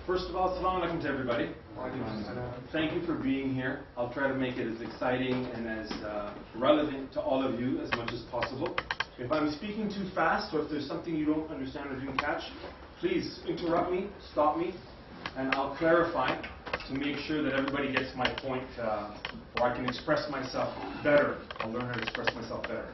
First of all, assalamu alaikum to everybody. Thank you for being here. I'll try to make it as exciting and as relevant to all of you as much as possible. If I'm speaking too fast or if there's something you don't understand or didn't catch, please interrupt me, stop me, and I'll clarify to make sure that everybody gets my point, or I can express myself better. I'll learn how to express myself better.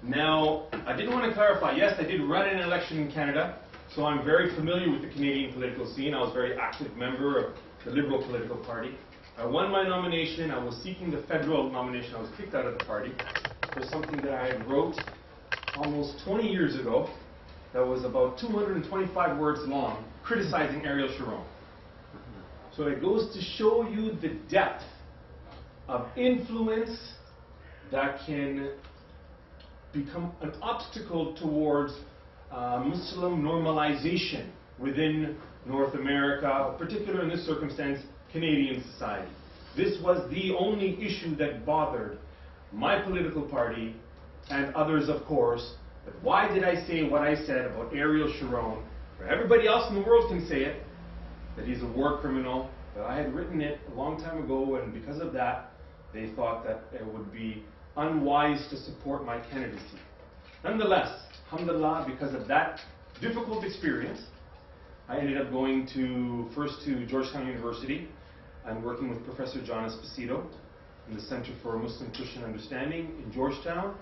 Now, I did want to clarify, yes, I did run an election in Canada, so I'm very familiar with the Canadian political scene. I was a very active member of the Liberal political party. I won my nomination. I was seeking the federal nomination. I was kicked out of the party for something that I wrote almost 20 years ago that was about 225 words long, criticizing Ariel Sharon. So it goes to show you the depth of influence that can become an obstacle towards Muslim normalization within North America, particularly in this circumstance, Canadian society. This was the only issue that bothered my political party and others, of course. But why did I say what I said about Ariel Sharon? For everybody else in the world can say it, that he's a war criminal, but I had written it a long time ago, and because of that, they thought that it would be unwise to support my candidacy. Nonetheless, alhamdulillah, because of that difficult experience, I ended up going first to Georgetown University and working with Professor John Esposito in the Center for Muslim-Christian Understanding in Georgetown.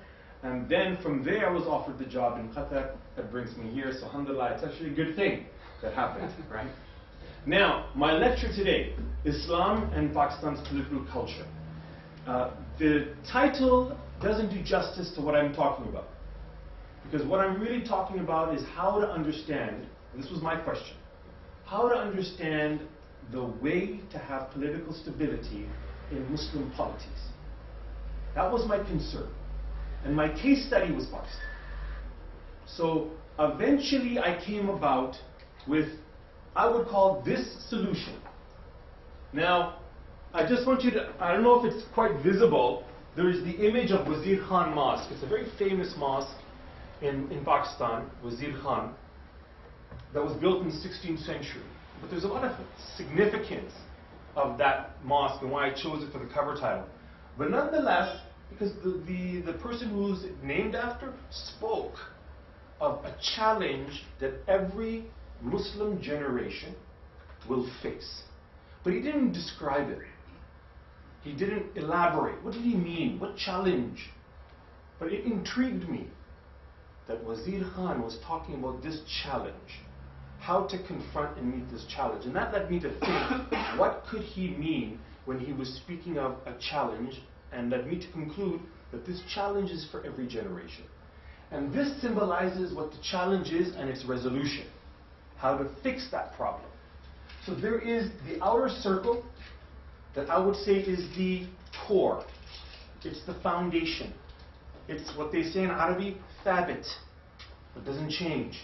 And then from there, I was offered the job in Qatar. That brings me here. So alhamdulillah, it's actually a good thing that happened, right? Now, my lecture today, Islam and Pakistan's Political Culture. The title doesn't do justice to what I'm talking about. Because what I'm really talking about is how to understand, and this was my question, how to understand the way to have political stability in Muslim polities. That was my concern. And my case study was Pakistan. So eventually I came about with, I would call this solution. Now, I just want you to, I don't know if it's quite visible, there is the image of Wazir Khan Mosque. It's a very famous mosque in Pakistan, Wazir Khan, that was built in the 16th century. But there's a lot of significance of that mosque and why I chose it for the cover title. But nonetheless, because the person who's named after spoke of a challenge that every Muslim generation will face. But he didn't describe it. He didn't elaborate. What did he mean? What challenge? But it intrigued me that Wazir Khan was talking about this challenge, how to confront and meet this challenge. And that led me to think, what could he mean when he was speaking of a challenge, and led me to conclude that this challenge is for every generation. And this symbolizes what the challenge is and its resolution, how to fix that problem. So there is the outer circle that I would say is the core. It's the foundation. It's what they say in Arabic, thabit. It doesn't change.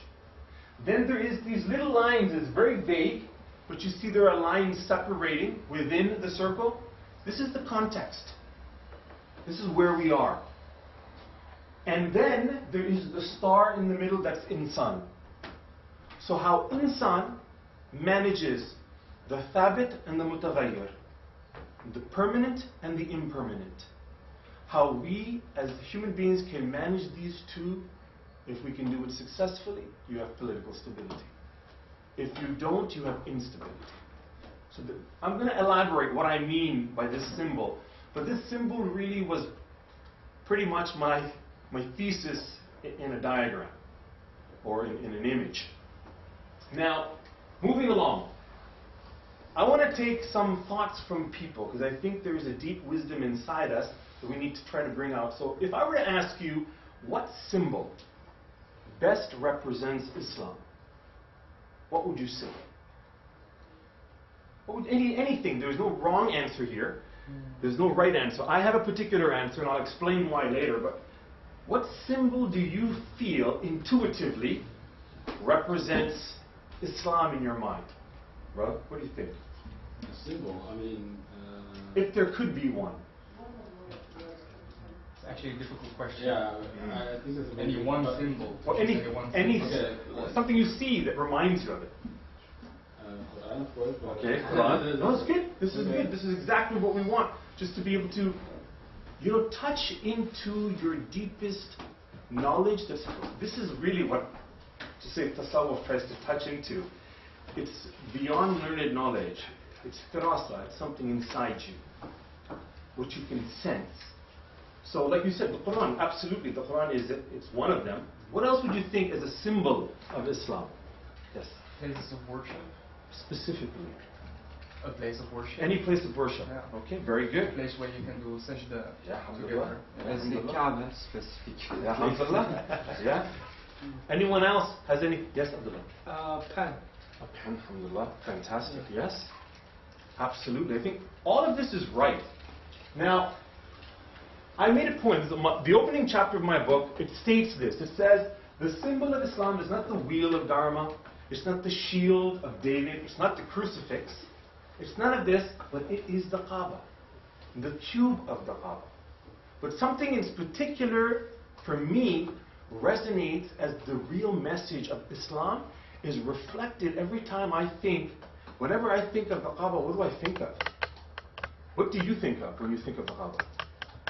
Then there is these little lines. It's very vague, but you see there are lines separating within the circle. This is the context. This is where we are. And then there is the star in the middle, that's insan. So how insan manages the thabit and the mutaghayyir, the permanent and the impermanent. How we as human beings can manage these two. If we can do it successfully, you have political stability. If you don't, you have instability. So I'm going to elaborate what I mean by this symbol. But this symbol really was pretty much my thesis in a diagram or in an image. Now, moving along, I want to take some thoughts from people because I think there's a deep wisdom inside us that we need to try to bring out. So if I were to ask you, what symbol best represents Islam, what would you say? What would, anything. There's no wrong answer here. There's no right answer. I have a particular answer, and I'll explain why later, but what symbol do you feel intuitively represents Islam in your mind? Bro, what do you think? A symbol, I mean... if there could be one. It's actually a difficult question. Yeah, I think there's any one symbol. Or something you see that reminds you of it. For Quran, of course. But Okay, Quran. No, it's good. This is good. This is exactly what we want. Just to be able to, touch into your deepest knowledge. This is really what, to say, tasawwuf tries to touch into. It's beyond learned knowledge. It's firasa. It's something inside you, which you can sense. So, like you said, the Quran, absolutely, the Quran it's one of them. What else would you think is a symbol of Islam? Yes. Places of worship. Specifically. A place of worship. Any place of worship. Yeah. Okay, very A good. place where you can do sajda Yeah, together. As the Kaaba specific. Yeah, alhamdulillah. Yeah. Anyone else has any? Yes, Abdullah. Pen. A pen, alhamdulillah. Fantastic. Yes. Absolutely. I think all of this is right. Now, I made a point. The opening chapter of my book, it states this. It says, the symbol of Islam is not the wheel of Dharma. It's not the shield of David. It's not the crucifix. It's none of this, but it is the Kaaba, the cube of the Kaaba. But something in particular, for me, resonates as the real message of Islam is reflected every time I think, whenever I think of the Kaaba, what do I think of? What do you think of when you think of the Kaaba?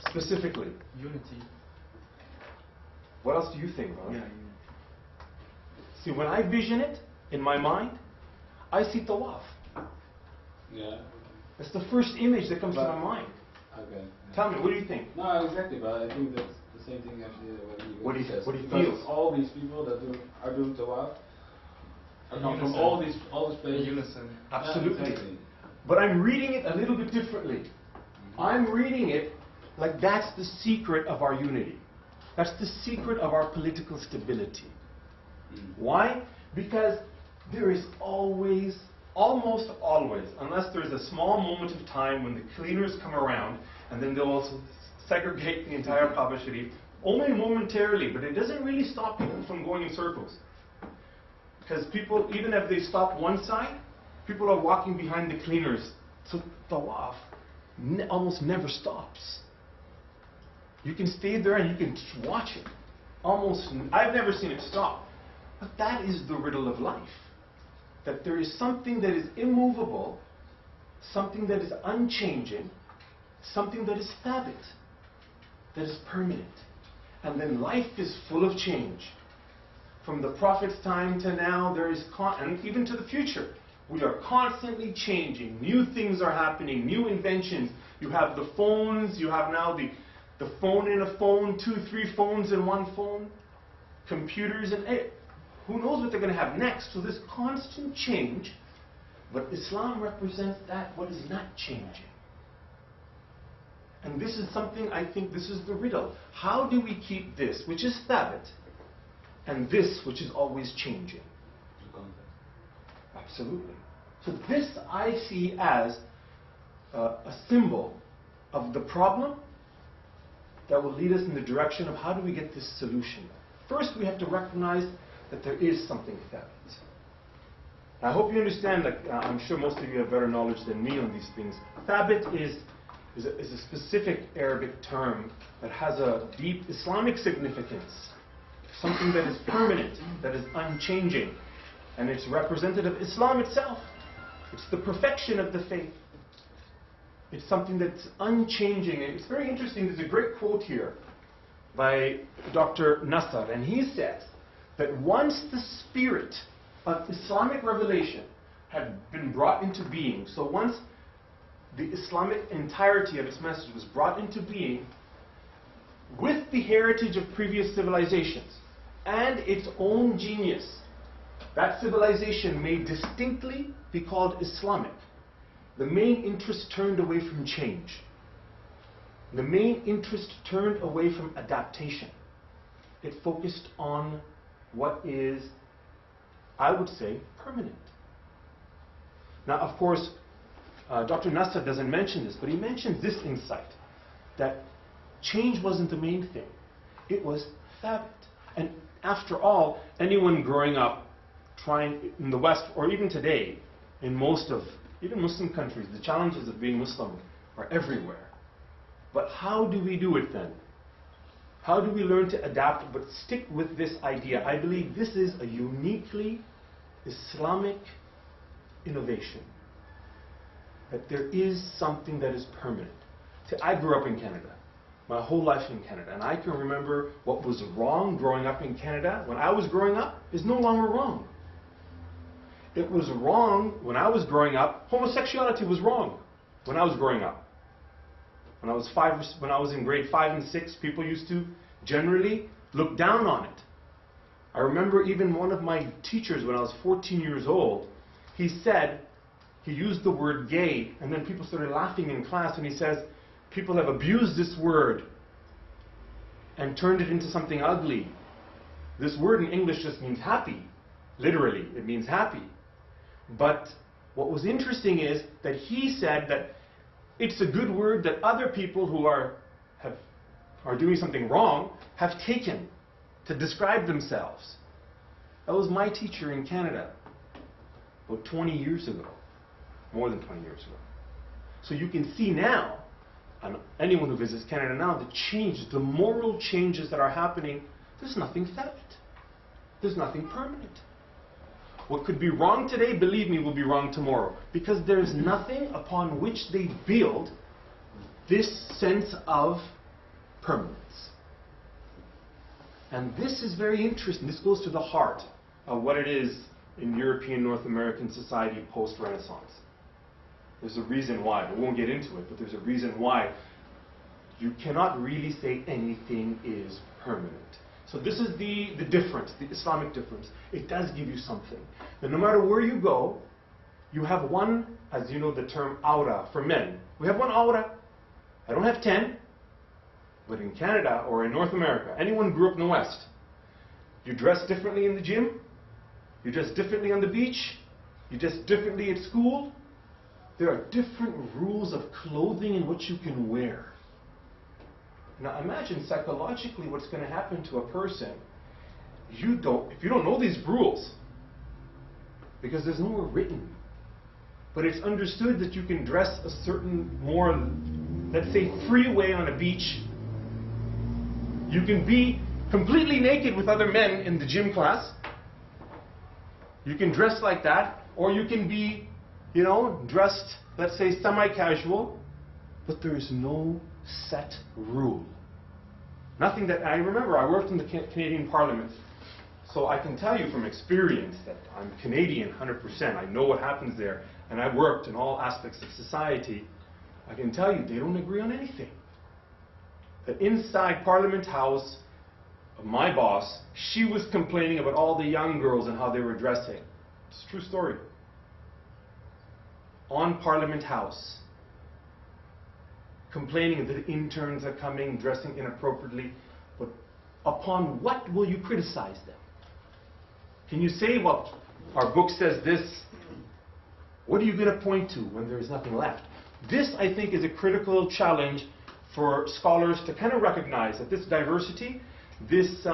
Specifically. Unity. What else do you think of? Yeah. See, when I vision it in my mind, I see tawaf. Yeah. That's the first image that comes to my mind. Okay. Tell me, what do you think? No, exactly, but I think that's the same thing actually. What do you says. what do you Because feel? all these people that are doing tawaf In come from unison. all these In places. unison. Absolutely. Yeah, exactly. But I'm reading it a little bit differently. I'm reading it like that's the secret of our unity. That's the secret of our political stability. Why? Because there is always, almost always, unless there's a small moment of time when the cleaners come around and then they'll also segregate the entire Kaaba Sharif, only momentarily, but it doesn't really stop people from going in circles. Because people, even if they stop one side, people are walking behind the cleaners. So tawaf almost never stops. You can stay there and you can watch it. I've never seen it stop. But that is the riddle of life. That there is something that is immovable, something that is unchanging, something that is thabit, that is permanent. And then life is full of change. From the Prophet's time to now, there is, and even to the future, we are constantly changing. New things are happening, new inventions. You have the phones, you have now the phone in a phone, 2, 3 phones in one phone, computers, and who knows what they're going to have next. So this constant change, but Islam represents that what is not changing. And this is something, I think this is the riddle. How do we keep this, which is thabit, and this, which is always changing? Absolutely. So this I see as a symbol of the problem that will lead us in the direction of how do we get this solution. First, we have to recognize that there is something thabit. I hope you understand that I'm sure most of you have better knowledge than me on these things. Thabit is a specific Arabic term that has a deep Islamic significance. Something that is permanent, that is unchanging. And it's representative of Islam itself. It's the perfection of the faith. It's something that's unchanging. And it's very interesting. There's a great quote here by Dr. Nasser. And he says that once the spirit of Islamic revelation had been brought into being, so once the Islamic entirety of its message was brought into being, with the heritage of previous civilizations and its own genius, that civilization may distinctly be called Islamic. The main interest turned away from change. The main interest turned away from adaptation. It focused on what is, I would say, permanent. Now, of course, Dr. Nasser doesn't mention this, but he mentions this insight, that change wasn't the main thing. It was thabit. And after all, anyone growing up trying in the West, or even today, in most of, even Muslim countries, the challenges of being Muslim are everywhere. But how do we do it then? How do we learn to adapt but stick with this idea? I believe this is a uniquely Islamic innovation. That there is something that is permanent. See, I grew up in Canada, my whole life in Canada, and I can remember what was wrong growing up in Canada when I was growing up is no longer wrong. It was wrong when I was growing up. Homosexuality was wrong when I was growing up. When I was in grade 5 and 6, people used to generally look down on it. I remember even one of my teachers when I was 14 years old, he used the word gay, and then people started laughing in class, and he says, people have abused this word and turned it into something ugly. This word in English just means happy. Literally, it means happy. But what was interesting is that he said that it's a good word that other people who are doing something wrong have taken to describe themselves. That was my teacher in Canada about 20 years ago, more than 20 years ago. So you can see now, and anyone who visits Canada now, the changes, the moral changes that are happening. There's nothing set. There's nothing permanent. What could be wrong today, believe me, will be wrong tomorrow. Because there's nothing upon which they build this sense of permanence. And this is very interesting. This goes to the heart of what it is in European North American society post-Renaissance. There's a reason why. We won't get into it, but there's a reason why you cannot really say anything is permanent. So this is the difference, the Islamic difference. It does give you something. That no matter where you go, you have one, as you know the term aura for men. We have one aura. I don't have 10. But in Canada or in North America, anyone who grew up in the West, you dress differently in the gym, you dress differently on the beach, you dress differently at school. There are different rules of clothing and what you can wear. Now imagine psychologically what's going to happen to a person if you don't know these rules, because there's nowhere written. But it's understood that you can dress a certain more, let's say, free way on a beach. You can be completely naked with other men in the gym class. You can dress like that, or you can be, dressed, let's say, semi-casual, but there is no set rule. Nothing that I remember. I worked in the Canadian Parliament, so I can tell you from experience that I'm Canadian 100%. I know what happens there, and I worked in all aspects of society. I can tell you they don't agree on anything. That inside Parliament House, my boss, she was complaining about all the young girls and how they were dressing. It's a true story. On Parliament House, complaining that the interns are coming, dressing inappropriately. But upon what will you criticize them? Can you say, well, our book says this? What are you going to point to when there is nothing left? This, I think, is a critical challenge for scholars to kind of recognize that this diversity, this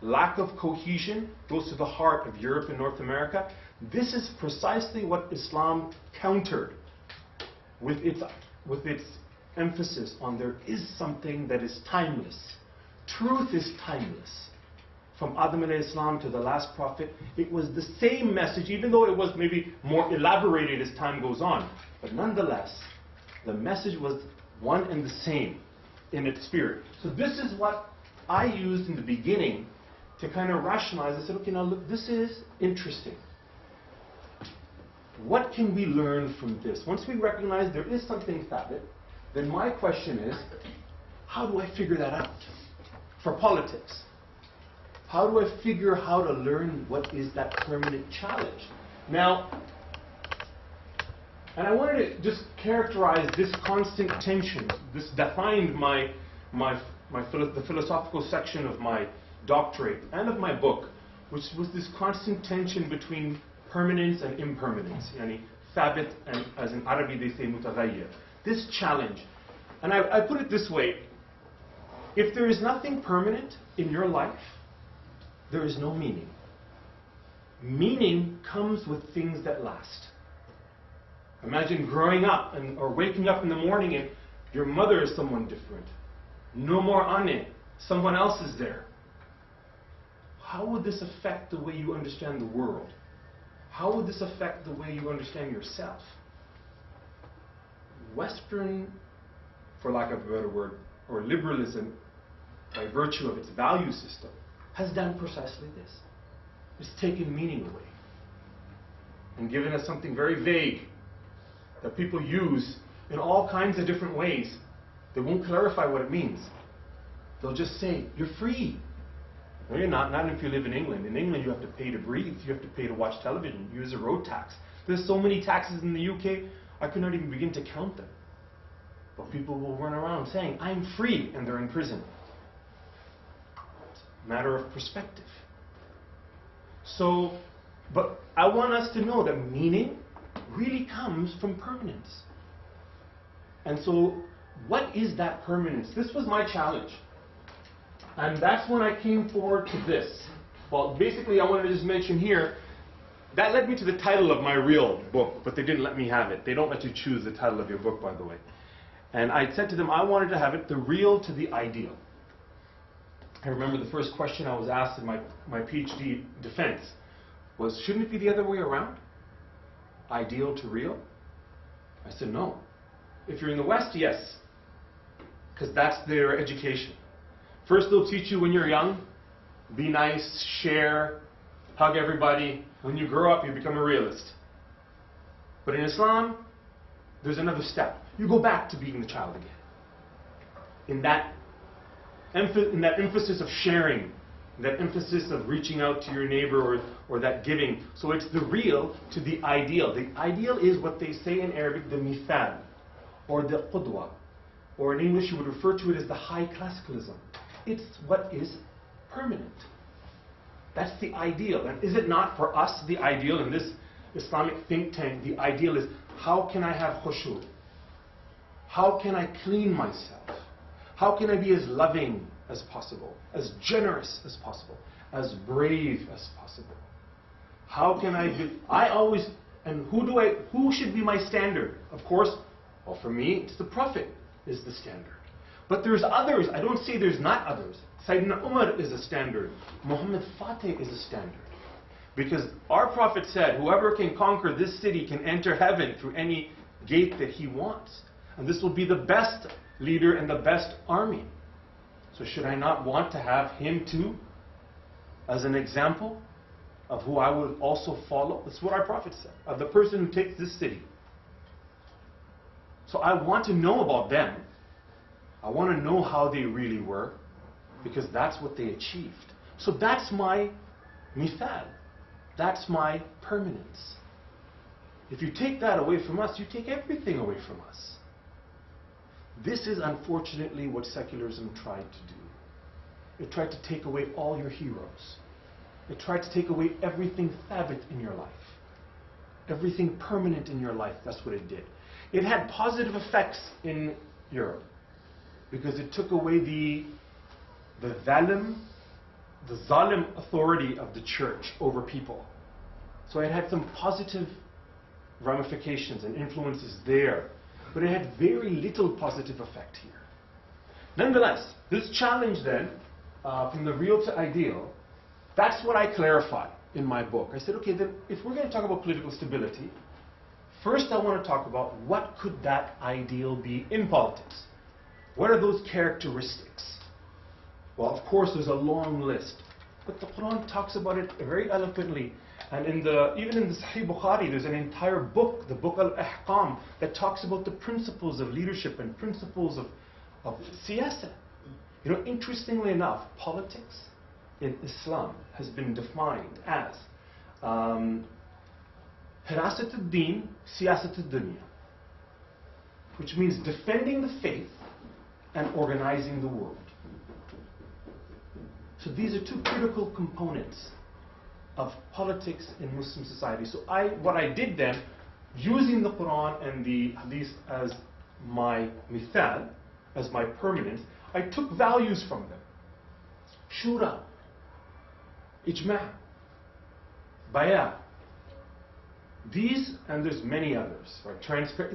lack of cohesion goes to the heart of Europe and North America. This is precisely what Islam countered with its emphasis on there is something that is timeless. Truth is timeless. From Adam alayhi salam to the last prophet, it was the same message, even though it was maybe more elaborated as time goes on. But nonetheless, the message was one and the same in its spirit. So this is what I used in the beginning to kind of rationalize. I said, okay, now look, this is interesting. What can we learn from this? Once we recognize there is something thabit, then my question is, how do I figure that out? For politics, how do I figure how to learn what is that permanent challenge? Now, and I wanted to just characterize this constant tension. This defined the philosophical section of my doctorate and of my book, which was this constant tension between permanence and impermanence. Yani thabit, and as in Arabic they say mutaghayyir. This challenge. And I put it this way. If there is nothing permanent in your life, there is no meaning. Meaning comes with things that last. Imagine growing up or waking up in the morning and your mother is someone different. No more Anne. Someone else is there. How would this affect the way you understand the world? how would this affect the way you understand yourself? Western, for lack of a better word, or liberalism, by virtue of its value system, has done precisely this. It's taken meaning away and given us something very vague that people use in all kinds of different ways. They won't clarify what it means. They'll just say, you're free. No, you're not. Not if you live in England. In England, you have to pay to breathe. You have to pay to watch television. You use a road tax. There's so many taxes in the UK, I could not even begin to count them. But people will run around saying, I'm free, and they're in prison. It's a matter of perspective. So, but I want us to know that meaning really comes from permanence. And so, what is that permanence? This was my challenge. And that's when I came forward to this. Well, basically, I wanted to just mention here, that led me to the title of my real book, but they didn't let me have it. They don't let you choose the title of your book, by the way. And I said to them, I wanted to have it, The Real to the Ideal. I remember the first question I was asked in my PhD defense was, shouldn't it be the other way around? Ideal to real? I said, no. If you're in the West, yes. Because that's their education. First, they'll teach you when you're young, be nice, share, hug everybody. When you grow up, you become a realist. But in Islam, there's another step. You go back to being the child again. In that emphasis of sharing, that emphasis of reaching out to your neighbor or that giving. So it's the real to the ideal. The ideal is what they say in Arabic, the mithal, or the qudwa, or in English you would refer to it as the high classicalism. It's what is permanent. That's the ideal. And is it not for us the ideal in this Islamic think tank? The ideal is, how can I have khushu? How can I clean myself? How can I be as loving as possible, as generous as possible, as brave as possible? How can I be, and who should be my standard? Of course, well, for me, it's the Prophet is the standard. But there's others. I don't say there's not others. Sayyidina Umar is a standard. Muhammad Fateh is a standard. Because our Prophet said, whoever can conquer this city can enter heaven through any gate that he wants. And this will be the best leader and the best army. So should I not want to have him too as an example of who I would also follow? That's what our Prophet said, of the person who takes this city. So I want to know about them. I want to know how they really were, because that's what they achieved. So that's my mithal. That's my permanence. If you take that away from us, you take everything away from us. This is unfortunately what secularism tried to do. It tried to take away all your heroes. It tried to take away everything thabit in your life. Everything permanent in your life. That's what it did. It had positive effects in Europe, because it took away the zalim authority of the church over people. So it had some positive ramifications and influences there, but it had very little positive effect here. Nonetheless, this challenge then, from the real to ideal, that's what I clarify in my book. I said, okay, then if we're going to talk about political stability, first I want to talk about what could that ideal be in politics. What are those characteristics? Well, of course, there's a long list, but the Quran talks about it very eloquently. And even in the Sahih Bukhari, there's an entire book, the Book Al-Ahkam, that talks about the principles of leadership and principles of siyasa. You know, interestingly enough, politics in Islam has been defined as Hirasat al-Din, Siyasat al-Dunya, which means defending the faith and organizing the world. So these are two critical components of politics in Muslim society. So what I did then, using the Quran and the Hadith as my mithal, as my permanence, I took values from them. Shura, Ijma', Bayah. These, and there's many others, right?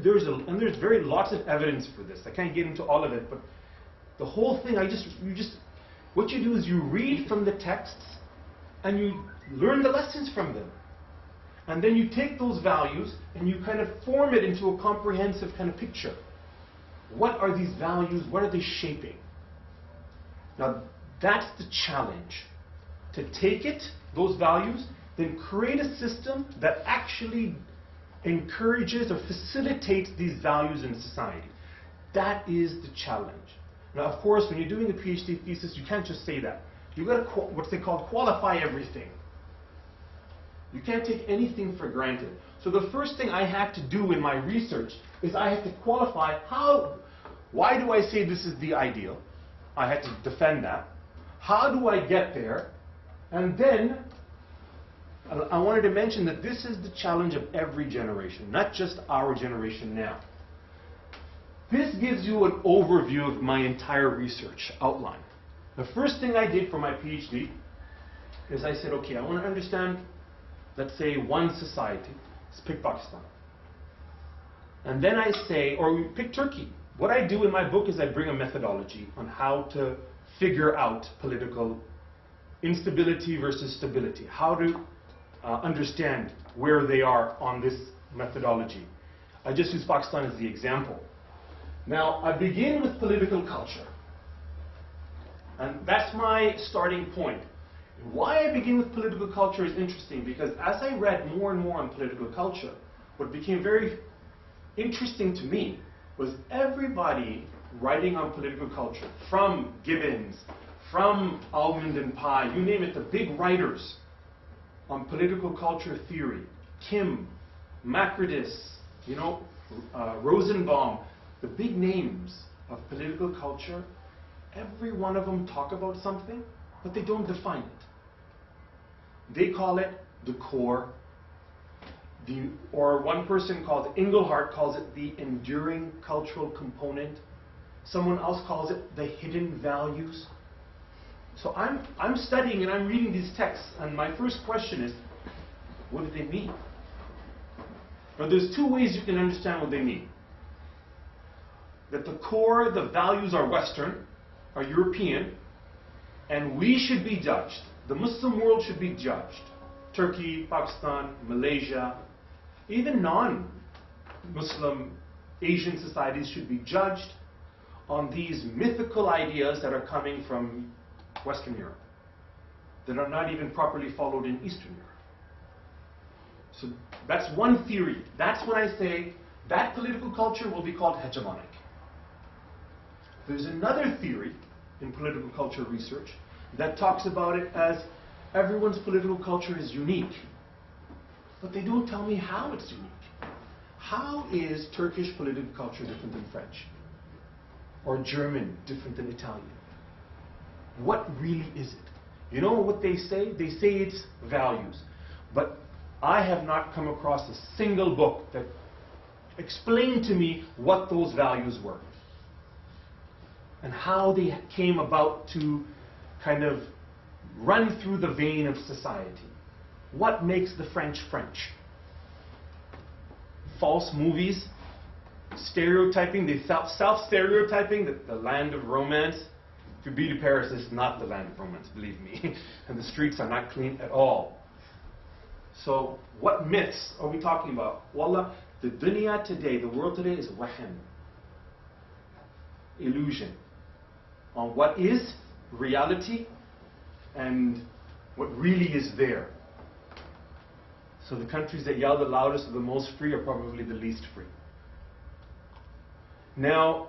There's very lots of evidence for this. I can't get into all of it, but the whole thing, what you do is you read from the texts and you learn the lessons from them. And then you take those values and you kind of form it into a comprehensive kind of picture. What are these values? What are they shaping? Now, that's the challenge. To take it, those values, then create a system that actually encourages or facilitates these values in society. That is the challenge. Now, of course, when you're doing a PhD thesis, you can't just say that. You've got to, what they call, qualify everything. You can't take anything for granted. So the first thing I had to do in my research is I had to qualify why do I say this is the ideal? I had to defend that. How do I get there? And then I wanted to mention that this is the challenge of every generation, not just our generation now. This gives you an overview of my entire research outline. The first thing I did for my PhD is I said, okay, I want to understand, let's say, one society. Let's pick Pakistan. And then I say, or we pick Turkey. What I do in my book is I bring a methodology on how to figure out political instability versus stability, how to understand where they are on this methodology. I just use Pakistan as the example. Now, I begin with political culture. And that's my starting point. Why I begin with political culture is interesting because as I read more and more on political culture, what became very interesting to me was everybody writing on political culture, from Gibbons, from Almond and Pye, you name it, the big writers on political culture theory, Kim, Makridis, Rosenbaum, the big names of political culture, every one of them talk about something, but they don't define it. They call it the core, or one person calls it, Engelhardt calls it the enduring cultural component. Someone else calls it the hidden values. So I'm studying and I'm reading these texts, and my first question is, what do they mean? Now there's two ways you can understand what they mean. That the core, the values are Western, are European, and we should be judged. The Muslim world should be judged. Turkey, Pakistan, Malaysia, even non-Muslim Asian societies should be judged on these mythical ideas that are coming from Western Europe, that are not even properly followed in Eastern Europe. So that's one theory. That's when I say that political culture will be called hegemonic. There's another theory in political culture research that talks about it as everyone's political culture is unique. But they don't tell me how it's unique. How is Turkish political culture different than French? Or German different than Italian? What really is it? You know what they say? They say it's values. But I have not come across a single book that explained to me what those values were and how they came about to kind of run through the vein of society. What makes the French French? False movies, stereotyping, they self-stereotyping, the land of romance. If you've been to Paris, it's not the land of romance, believe me. And the streets are not clean at all. So what myths are we talking about? Wallah, the dunya today, the world today is wahm, illusion, on what is reality and what really is there. So the countries that yell the loudest are the most free are probably the least free. Now,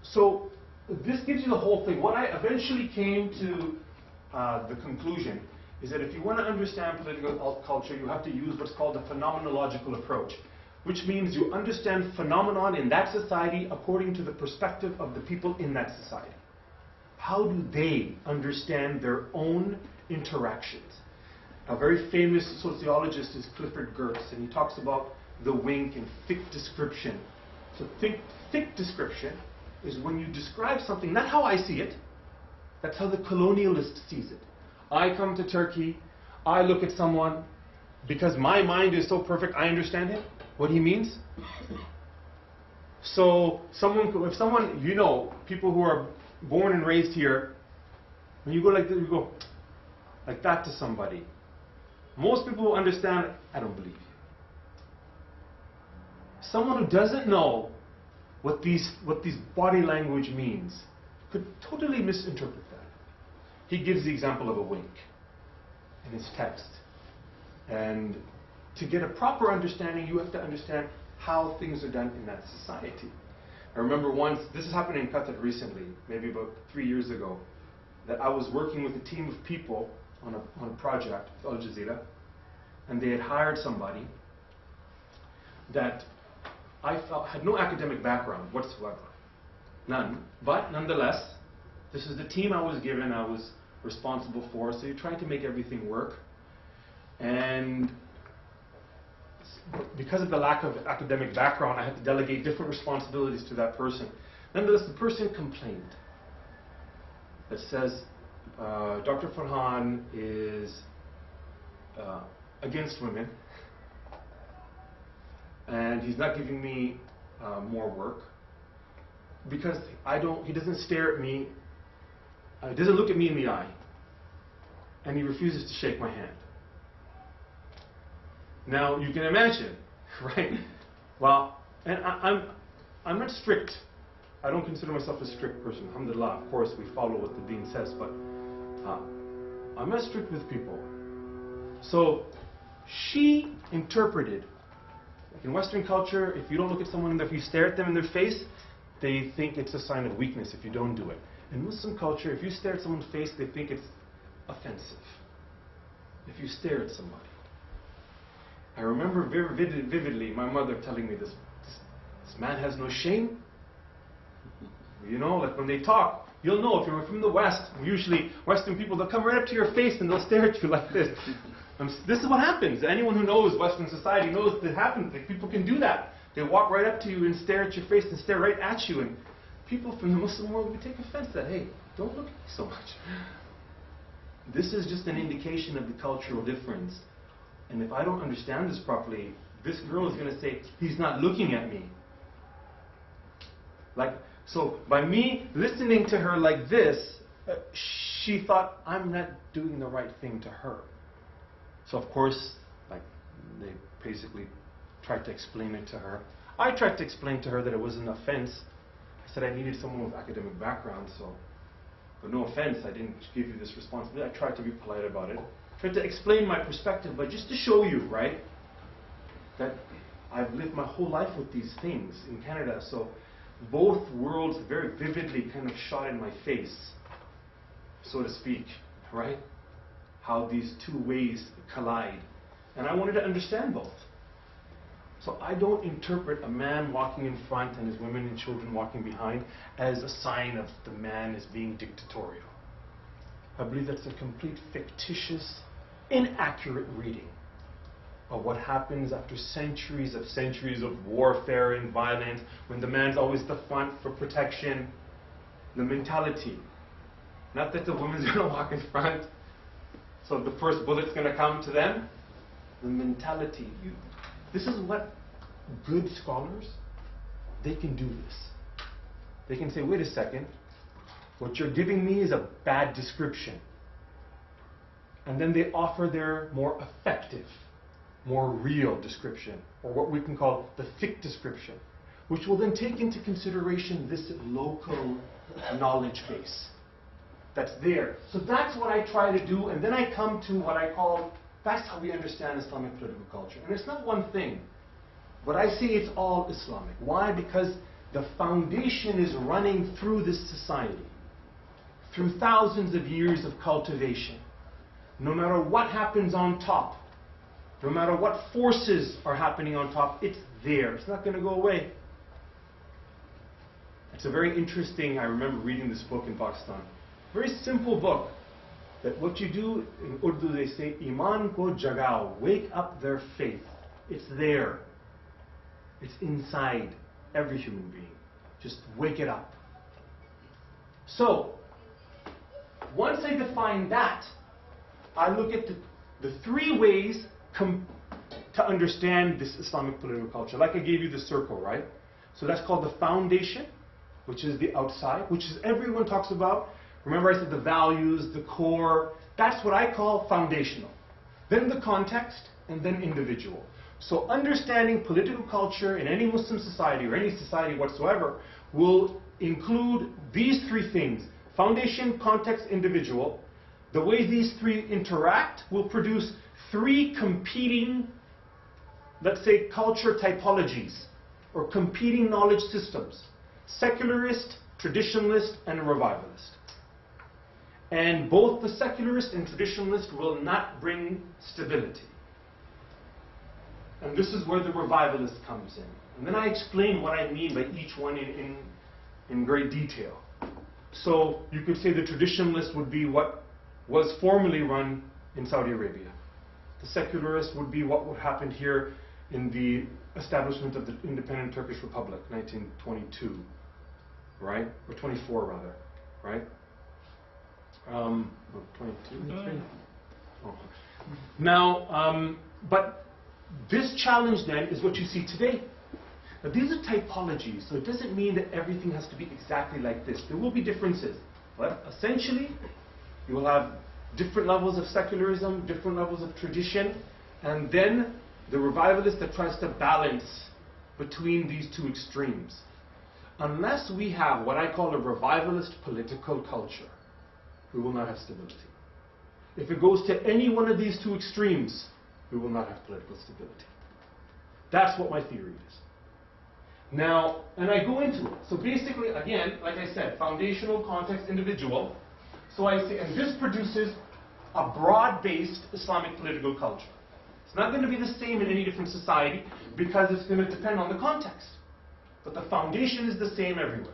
so this gives you the whole thing. What I eventually came to the conclusion is that if you want to understand political culture, you have to use what's called a phenomenological approach, which means you understand phenomenon in that society according to the perspective of the people in that society. How do they understand their own interactions? A very famous sociologist is Clifford Geertz, and he talks about the wink and thick description. So thick description is when you describe something, not how I see it, that's how the colonialist sees it. I come to Turkey, I look at someone, because my mind is so perfect, I understand him, what he means. So if someone, people who are born and raised here, when you go like this, you go like that to somebody. Most people will understand, I don't believe you. Someone who doesn't know what these body language means could totally misinterpret that. He gives the example of a wink in his text. And to get a proper understanding, you have to understand how things are done in that society. I remember once, this has happened in Qatar recently, maybe about 3 years ago, that I was working with a team of people on a project with Al Jazeera, and they had hired somebody that I felt had no academic background whatsoever. None. But nonetheless, this is the team I was given, I was responsible for, so you're trying to make everything work. And because of the lack of academic background, I had to delegate different responsibilities to that person. Nonetheless, the person complained that says, Dr. Farhan is against women, and he's not giving me more work because he doesn't stare at me, he doesn't look at me in the eye, and he refuses to shake my hand. Now you can imagine, right? Well, and I'm not strict. I don't consider myself a strict person. Alhamdulillah, of course, we follow what the Deen says, but I'm not strict with people. So she interpreted, like in Western culture, if you don't look at someone, if you stare at them in their face, they think it's a sign of weakness if you don't do it. In Muslim culture, if you stare at someone's face, they think it's offensive. If you stare at somebody. I remember very vividly my mother telling me this man has no shame. You know, like when they talk, you'll know if you're from the West, usually Western people, they'll come right up to your face and they'll stare at you like this. This is what happens. Anyone who knows Western society knows that happens. Like people can do that. They walk right up to you and stare at your face and stare right at you. And people from the Muslim world would take offense that, hey, don't look at me so much. This is just an indication of the cultural difference. And if I don't understand this properly, this girl is going to say, he's not looking at me. So by me listening to her like this, she thought I'm not doing the right thing to her. So of course, they basically tried to explain it to her. I tried to explain to her that it was an offense. I said I needed someone with academic background, but no offense, I didn't give you this responsibility. I tried to be polite about it. Tried to explain my perspective, but just to show you, right, that I've lived my whole life with these things in Canada, so both worlds very vividly kind of shot in my face, so to speak, right? How these two ways collide. And I wanted to understand both. So I don't interpret a man walking in front and his women and children walking behind as a sign of the man as being dictatorial. I believe that's a complete fictitious, inaccurate reading of what happens after centuries of warfare and violence, when the man's always the front for protection. The mentality. Not that the woman's going to walk in front, so the first bullet's going to come to them. The mentality. This is what good scholars, they can do this. They can say, wait a second, what you're giving me is a bad description. And then they offer their more effective, more real description, or what we can call the thick description, which will then take into consideration this local knowledge base that's there. So that's what I try to do, and then I come to what I call, that's how we understand Islamic political culture. And it's not one thing, but I see it's all Islamic. Why? Because the foundation is running through this society, through thousands of years of cultivation. No matter what happens on top, no matter what forces are happening on top, it's there. It's not going to go away. It's a very interesting, I remember reading this book in Pakistan. Very simple book. That what you do, in Urdu they say, Iman ko jagao, wake up their faith. It's there. It's inside every human being. Just wake it up. So, once I define that, I look at the three ways to understand this Islamic political culture. Like I gave you the circle, right? So that's called the foundation, which is the outside, which is everyone talks about. Remember I said the values, the core. That's what I call foundational. then the context, and then individual. So understanding political culture in any Muslim society or any society whatsoever will include these three things: foundation, context, individual. The way these three interact will produce three competing, let's say, culture typologies or competing knowledge systems: secularist, traditionalist, and revivalist. And both the secularist and traditionalist will not bring stability. And this is where the revivalist comes in. And then I explain what I mean by each one in great detail. So you could say the traditionalist would be what was formerly run in Saudi Arabia. The secularist would be what would happen here in the establishment of the independent Turkish Republic, 1922, right? Or 24 rather, right? 22? Oh. Now, but this challenge then is what you see today. Now, these are typologies, so it doesn't mean that everything has to be exactly like this. There will be differences, but essentially you will have different levels of secularism, different levels of tradition, and then the revivalist that tries to balance between these two extremes. Unless we have what I call a revivalist political culture, we will not have stability. If it goes to any one of these two extremes, we will not have political stability. That's what my theory is. Now, and I go into it. So basically, again, like I said, foundational, context, individual. So I say, and this produces a broad-based Islamic political culture. It's not going to be the same in any different society because it's going to depend on the context. But the foundation is the same everywhere.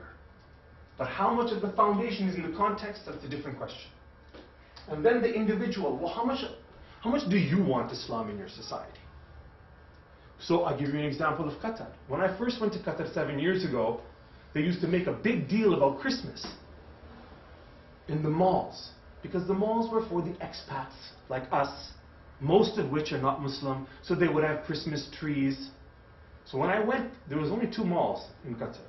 But how much of the foundation is in the context, that's a different question. And then the individual, well, how much do you want Islam in your society? So I'll give you an example of Qatar. When I first went to Qatar 7 years ago, they used to make a big deal about Christmas in the malls, because the malls were for the expats like us, most of which are not Muslim, so they would have Christmas trees. So when I went, there was only 2 malls in Qatar,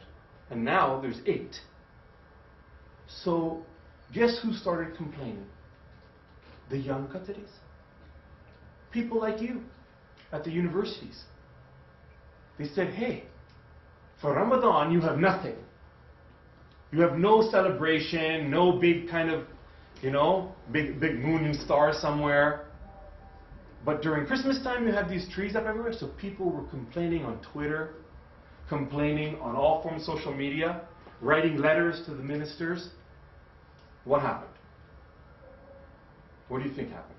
and now there's 8. So guess who started complaining? The young Qataris. People like you at the universities. They said, hey, for Ramadan you have nothing. You have no celebration, no big kind of, big moon and star somewhere. But during Christmas time you have these trees up everywhere. So people were complaining on Twitter, complaining on all forms of social media, writing letters to the ministers. What happened? What do you think happened?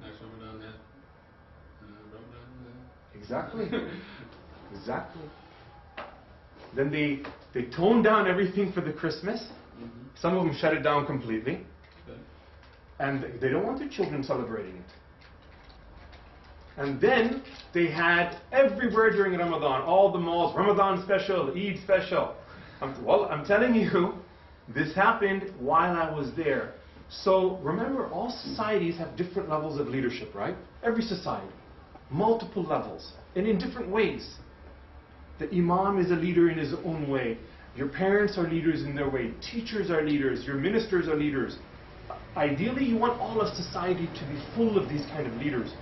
Next Ramadan, yeah. Exactly. Exactly. Then they toned down everything for the Christmas. Some of them shut it down completely. Okay. And they don't want their children celebrating it. And then they had everywhere during Ramadan, all the malls, Ramadan special, Eid special. I'm telling you, this happened while I was there. So remember, all societies have different levels of leadership, right? Every society. Multiple levels, and in different ways. The imam is a leader in his own way. Your parents are leaders in their way. Teachers are leaders. Your ministers are leaders. Ideally, you want all of society to be full of these kind of leaders.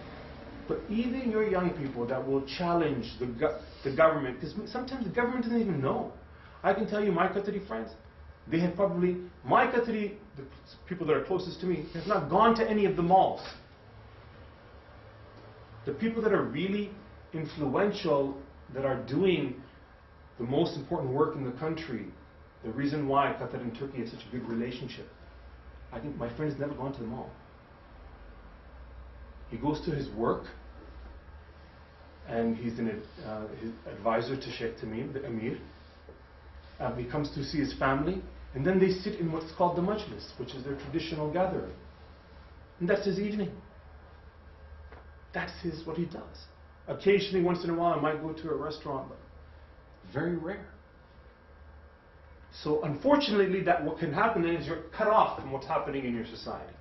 But even your young people that will challenge the government, because sometimes the government doesn't even know. I can tell you, my Qatari friends, they have probably, my Qatari, the people that are closest to me, have not gone to any of the malls. The people that are really influential, that are doing the most important work in the country, the reason why Qatar and Turkey have such a good relationship, I think my friend has never gone to the mall. He goes to his work, and he's his advisor to Sheikh Tamim, the Emir. He comes to see his family, and then they sit in what's called the majlis, which is their traditional gathering. And that's his evening. That's what he does. Occasionally, once in a while, I might go to a restaurant, but very rare. So unfortunately, what can happen is you're cut off from what's happening in your society,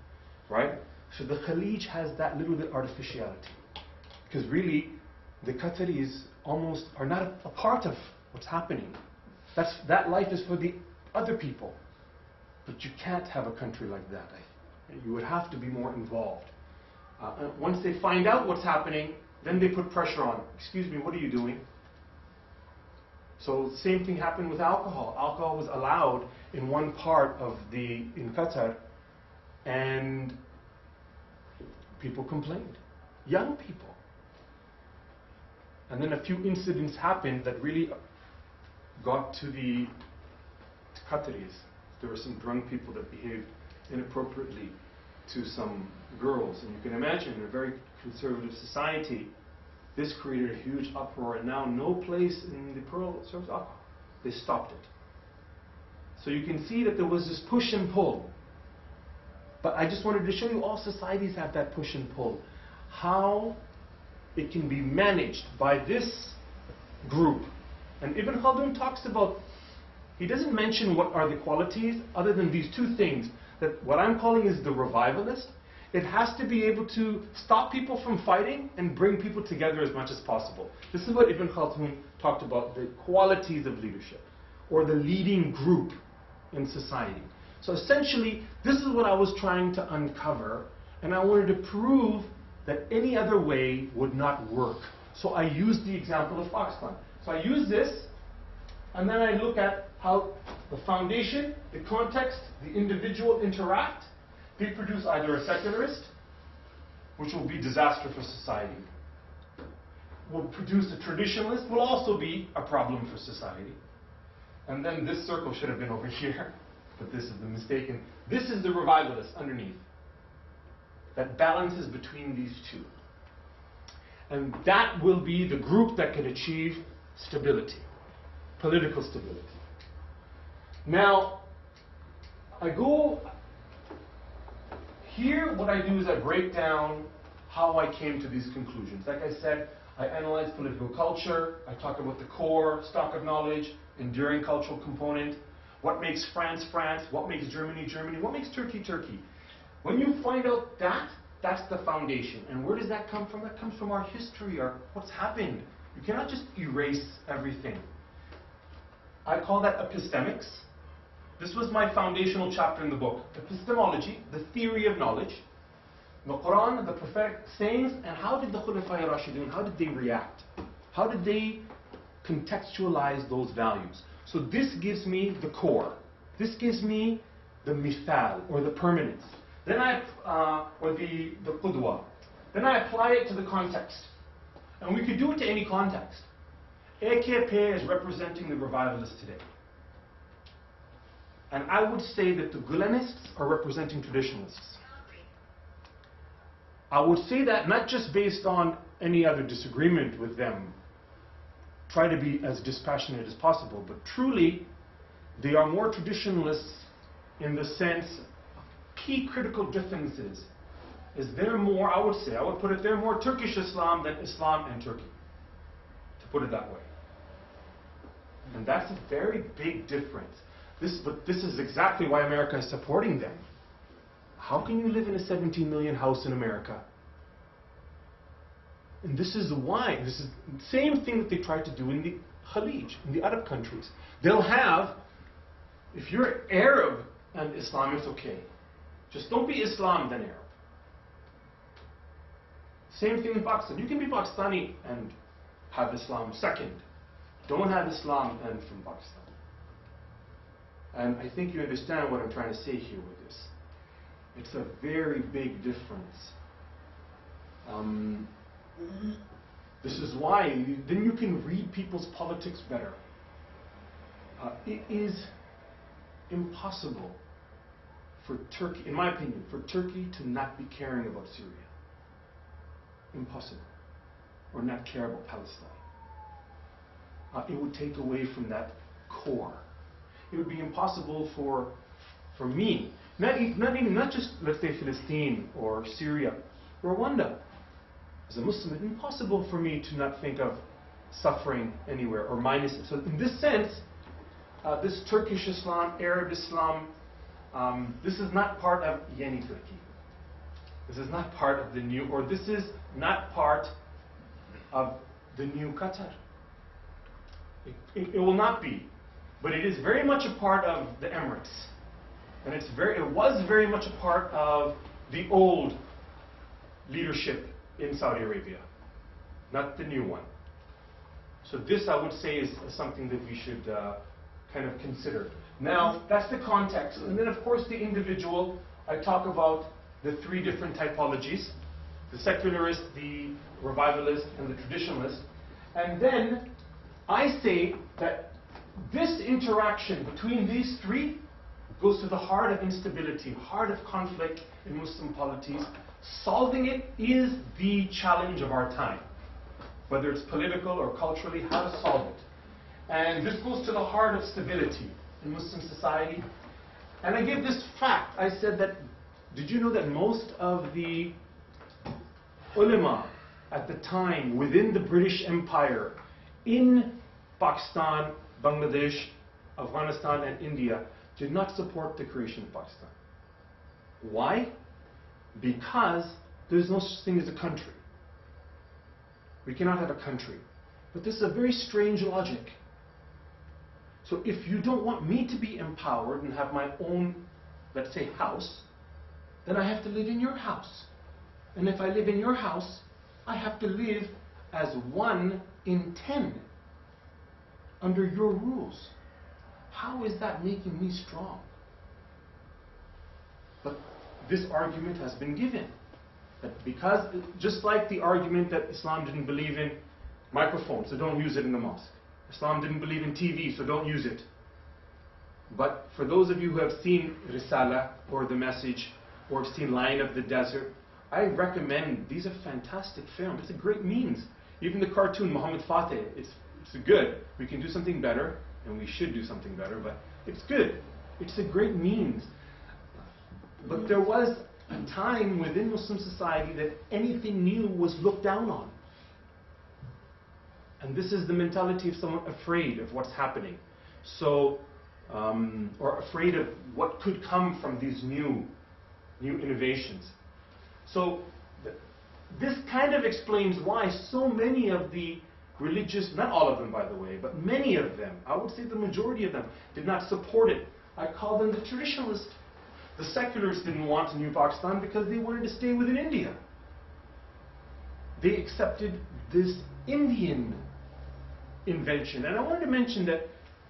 right? So the Khalij has that little bit artificiality. Because really, the Qataris almost are not a part of what's happening. That life is for the other people. But you can't have a country like that. And you would have to be more involved. Once they find out what's happening, then they put pressure on. Excuse me, what are you doing? So the same thing happened with alcohol. Alcohol was allowed in one part in Qatar, and people complained. Young people. And then a few incidents happened that really got to the Qataris. There were some drunk people that behaved inappropriately to some girls. And you can imagine, in a very conservative society, this created a huge uproar, and now no place in the Pearl serves alcohol. They stopped it. So you can see that there was this push and pull. But I just wanted to show you all societies have that push and pull. How it can be managed by this group. And Ibn Khaldun talks about, he doesn't mention what are the qualities other than these two things, that what I'm calling is the revivalist. It has to be able to stop people from fighting and bring people together as much as possible. This is what Ibn Khaldun talked about, the qualities of leadership, or the leading group in society. So essentially, this is what I was trying to uncover, and I wanted to prove that any other way would not work. So I used the example of Pakistan. So I use this, and then I look at how the foundation, the context, the individual interact. They produce either a secularist, which will be disaster for society, will produce a traditionalist, will also be a problem for society. And then this circle should have been over here, but this is the mistaken. This is the revivalist underneath, that balances between these two. And that will be the group that can achieve stability, political stability. Now, I go here, what I do is I break down how I came to these conclusions. Like I said, I analyze political culture, I talk about the core, stock of knowledge, enduring cultural component, what makes France, France, what makes Germany, Germany, what makes Turkey, Turkey. When you find out that, that's the foundation. And where does that come from? That comes from our history, our what's happened. You cannot just erase everything. I call that epistemics. This was my foundational chapter in the book. Epistemology, the theory of knowledge, the Quran, the prophetic sayings, and how did the Khulafa Rashidun, how did they react? How did they contextualize those values? So this gives me the core. This gives me the mithal, or the permanence. Then or the qudwa. Then I apply it to the context. And we could do it to any context. AKP is representing the revivalists today. And I would say that the Gulenists are representing traditionalists. I would say that not just based on any other disagreement with them, try to be as dispassionate as possible, but truly, they are more traditionalists in the sense, key critical differences is they're more, I would put it, they're more Turkish Islam than Islam and Turkey, to put it that way. And that's a very big difference. But this is exactly why America is supporting them. How can you live in a 17 million house in America? And this is why. This is the same thing that they tried to do in the Khalij, in the Arab countries. They'll have, if you're Arab and Islam, it's okay. Just don't be Islam then Arab. Same thing in Pakistan. You can be Pakistani and have Islam second. Don't have Islam and from Pakistan. And I think you understand what I'm trying to say here with this. It's a very big difference. This is why then you can read people's politics better. It is impossible for Turkey, in my opinion, for Turkey to not be caring about Syria. Impossible. Or not care about Palestine. It would take away from that core. It would be impossible for me, not just, let's say, Palestine or Syria, Rwanda. As a Muslim, it's impossible for me to not think of suffering anywhere or minus it. So in this sense, this Turkish Islam, Arab Islam, this is not part of Yeni Turkey. This is not part of the new, or this is not part of the new Qatar. It will not be. But it is very much a part of the Emirates. And it was very much a part of the old leadership in Saudi Arabia, not the new one. So this, I would say, is something that we should kind of consider. Now, that's the context. And then, of course, the individual, I talk about the three different typologies: the secularist, the revivalist, and the traditionalist. And then I say that this interaction between these three goes to the heart of instability, heart of conflict in Muslim polities. Solving it is the challenge of our time, whether it's political or culturally, how to solve it. And this goes to the heart of stability in Muslim society. And I give this fact. I said that, did you know that most of the ulama at the time within the British Empire in Pakistan, Bangladesh, Afghanistan, and India did not support the creation of Pakistan? Why? Because there's no such thing as a country. We cannot have a country. But this is a very strange logic. So if you don't want me to be empowered and have my own, let's say, house, then I have to live in your house. And if I live in your house, I have to live as 1 in 10 under your rules. How is that making me strong? But this argument has been given. That because, just like the argument that Islam didn't believe in microphones, so don't use it in the mosque. Islam didn't believe in TV, so don't use it. But for those of you who have seen Risala, or The Message, or have seen Lion of the Desert, I recommend, these are fantastic films. It's a great means. Even the cartoon, Muhammad Fateh, it's good. We can do something better, and we should do something better, but it's good. It's a great means. But there was a time within Muslim society that anything new was looked down on. And this is the mentality of someone afraid of what's happening. So, or afraid of what could come from these new innovations. So, this kind of explains why so many of the religious, not all of them by the way, but many of them, I would say the majority of them, did not support it. I call them the traditionalists. The secularists didn't want a new Pakistan because they wanted to stay within India. They accepted this Indian invention. And I wanted to mention that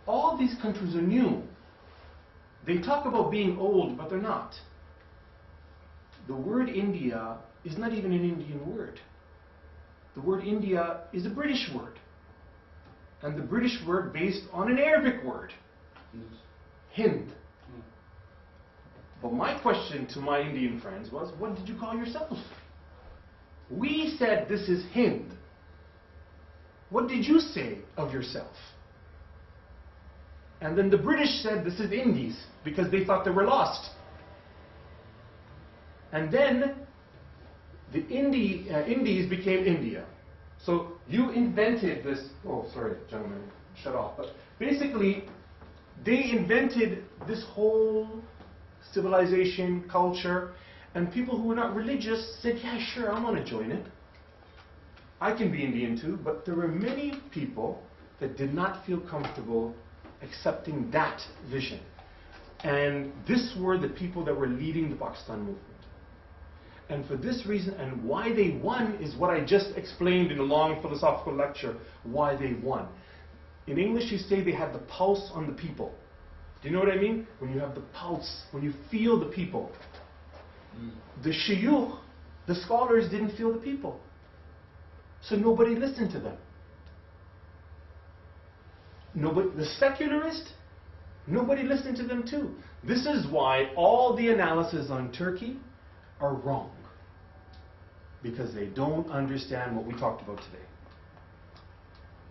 all these countries are new. They talk about being old, but they're not. The word India is not even an Indian word. The word India is a British word. And the British word based on an Arabic word, Hind. But my question to my Indian friends was, what did you call yourself? We said this is Hind. What did you say of yourself? And then the British said this is Indies because they thought they were lost. And then the Indies became India. So you invented this, oh sorry gentlemen, shut off. But basically they invented this whole civilization, culture, and people who were not religious said, yeah, sure, I want to join it. I can be Indian too, but there were many people that did not feel comfortable accepting that vision. And this were the people that were leading the Pakistan movement. And for this reason, and why they won is what I just explained in a long philosophical lecture, why they won. In English you say they had the pulse on the people. Do you know what I mean? When you have the pulse, when you feel the people. The shuyukh, the scholars, didn't feel the people. So nobody listened to them. Nobody, the secularists, nobody listened to them too. This is why all the analysis on Turkey are wrong. Because they don't understand what we talked about today.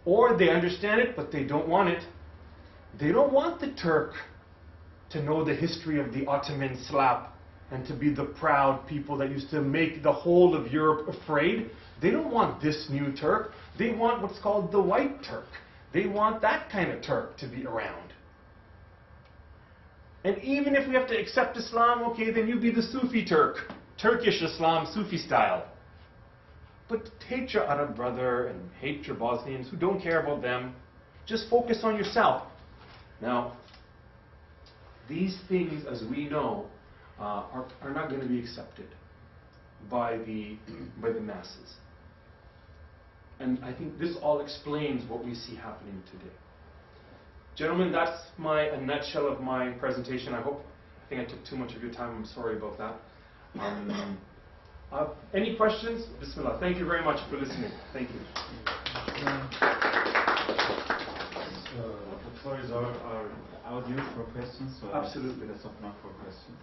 Or they understand it, but they don't want it. They don't want the Turk to know the history of the Ottoman slap and to be the proud people that used to make the whole of Europe afraid. They don't want this new Turk. They want what's called the white Turk. They want that kind of Turk to be around. And even if we have to accept Islam, okay, then you be the Sufi Turk. Turkish Islam, Sufi style. But hate your Arab brother and hate your Bosnians who don't care about them. Just focus on yourself. Now, these things, as we know, are not going to be accepted by the masses. And I think this all explains what we see happening today. Gentlemen, that's a nutshell of my presentation. I think I took too much of your time. I'm sorry about that. Any questions? Bismillah. Thank you very much for listening. Thank you. The floor is our due for questions. So Absolutely. Let's open up for questions.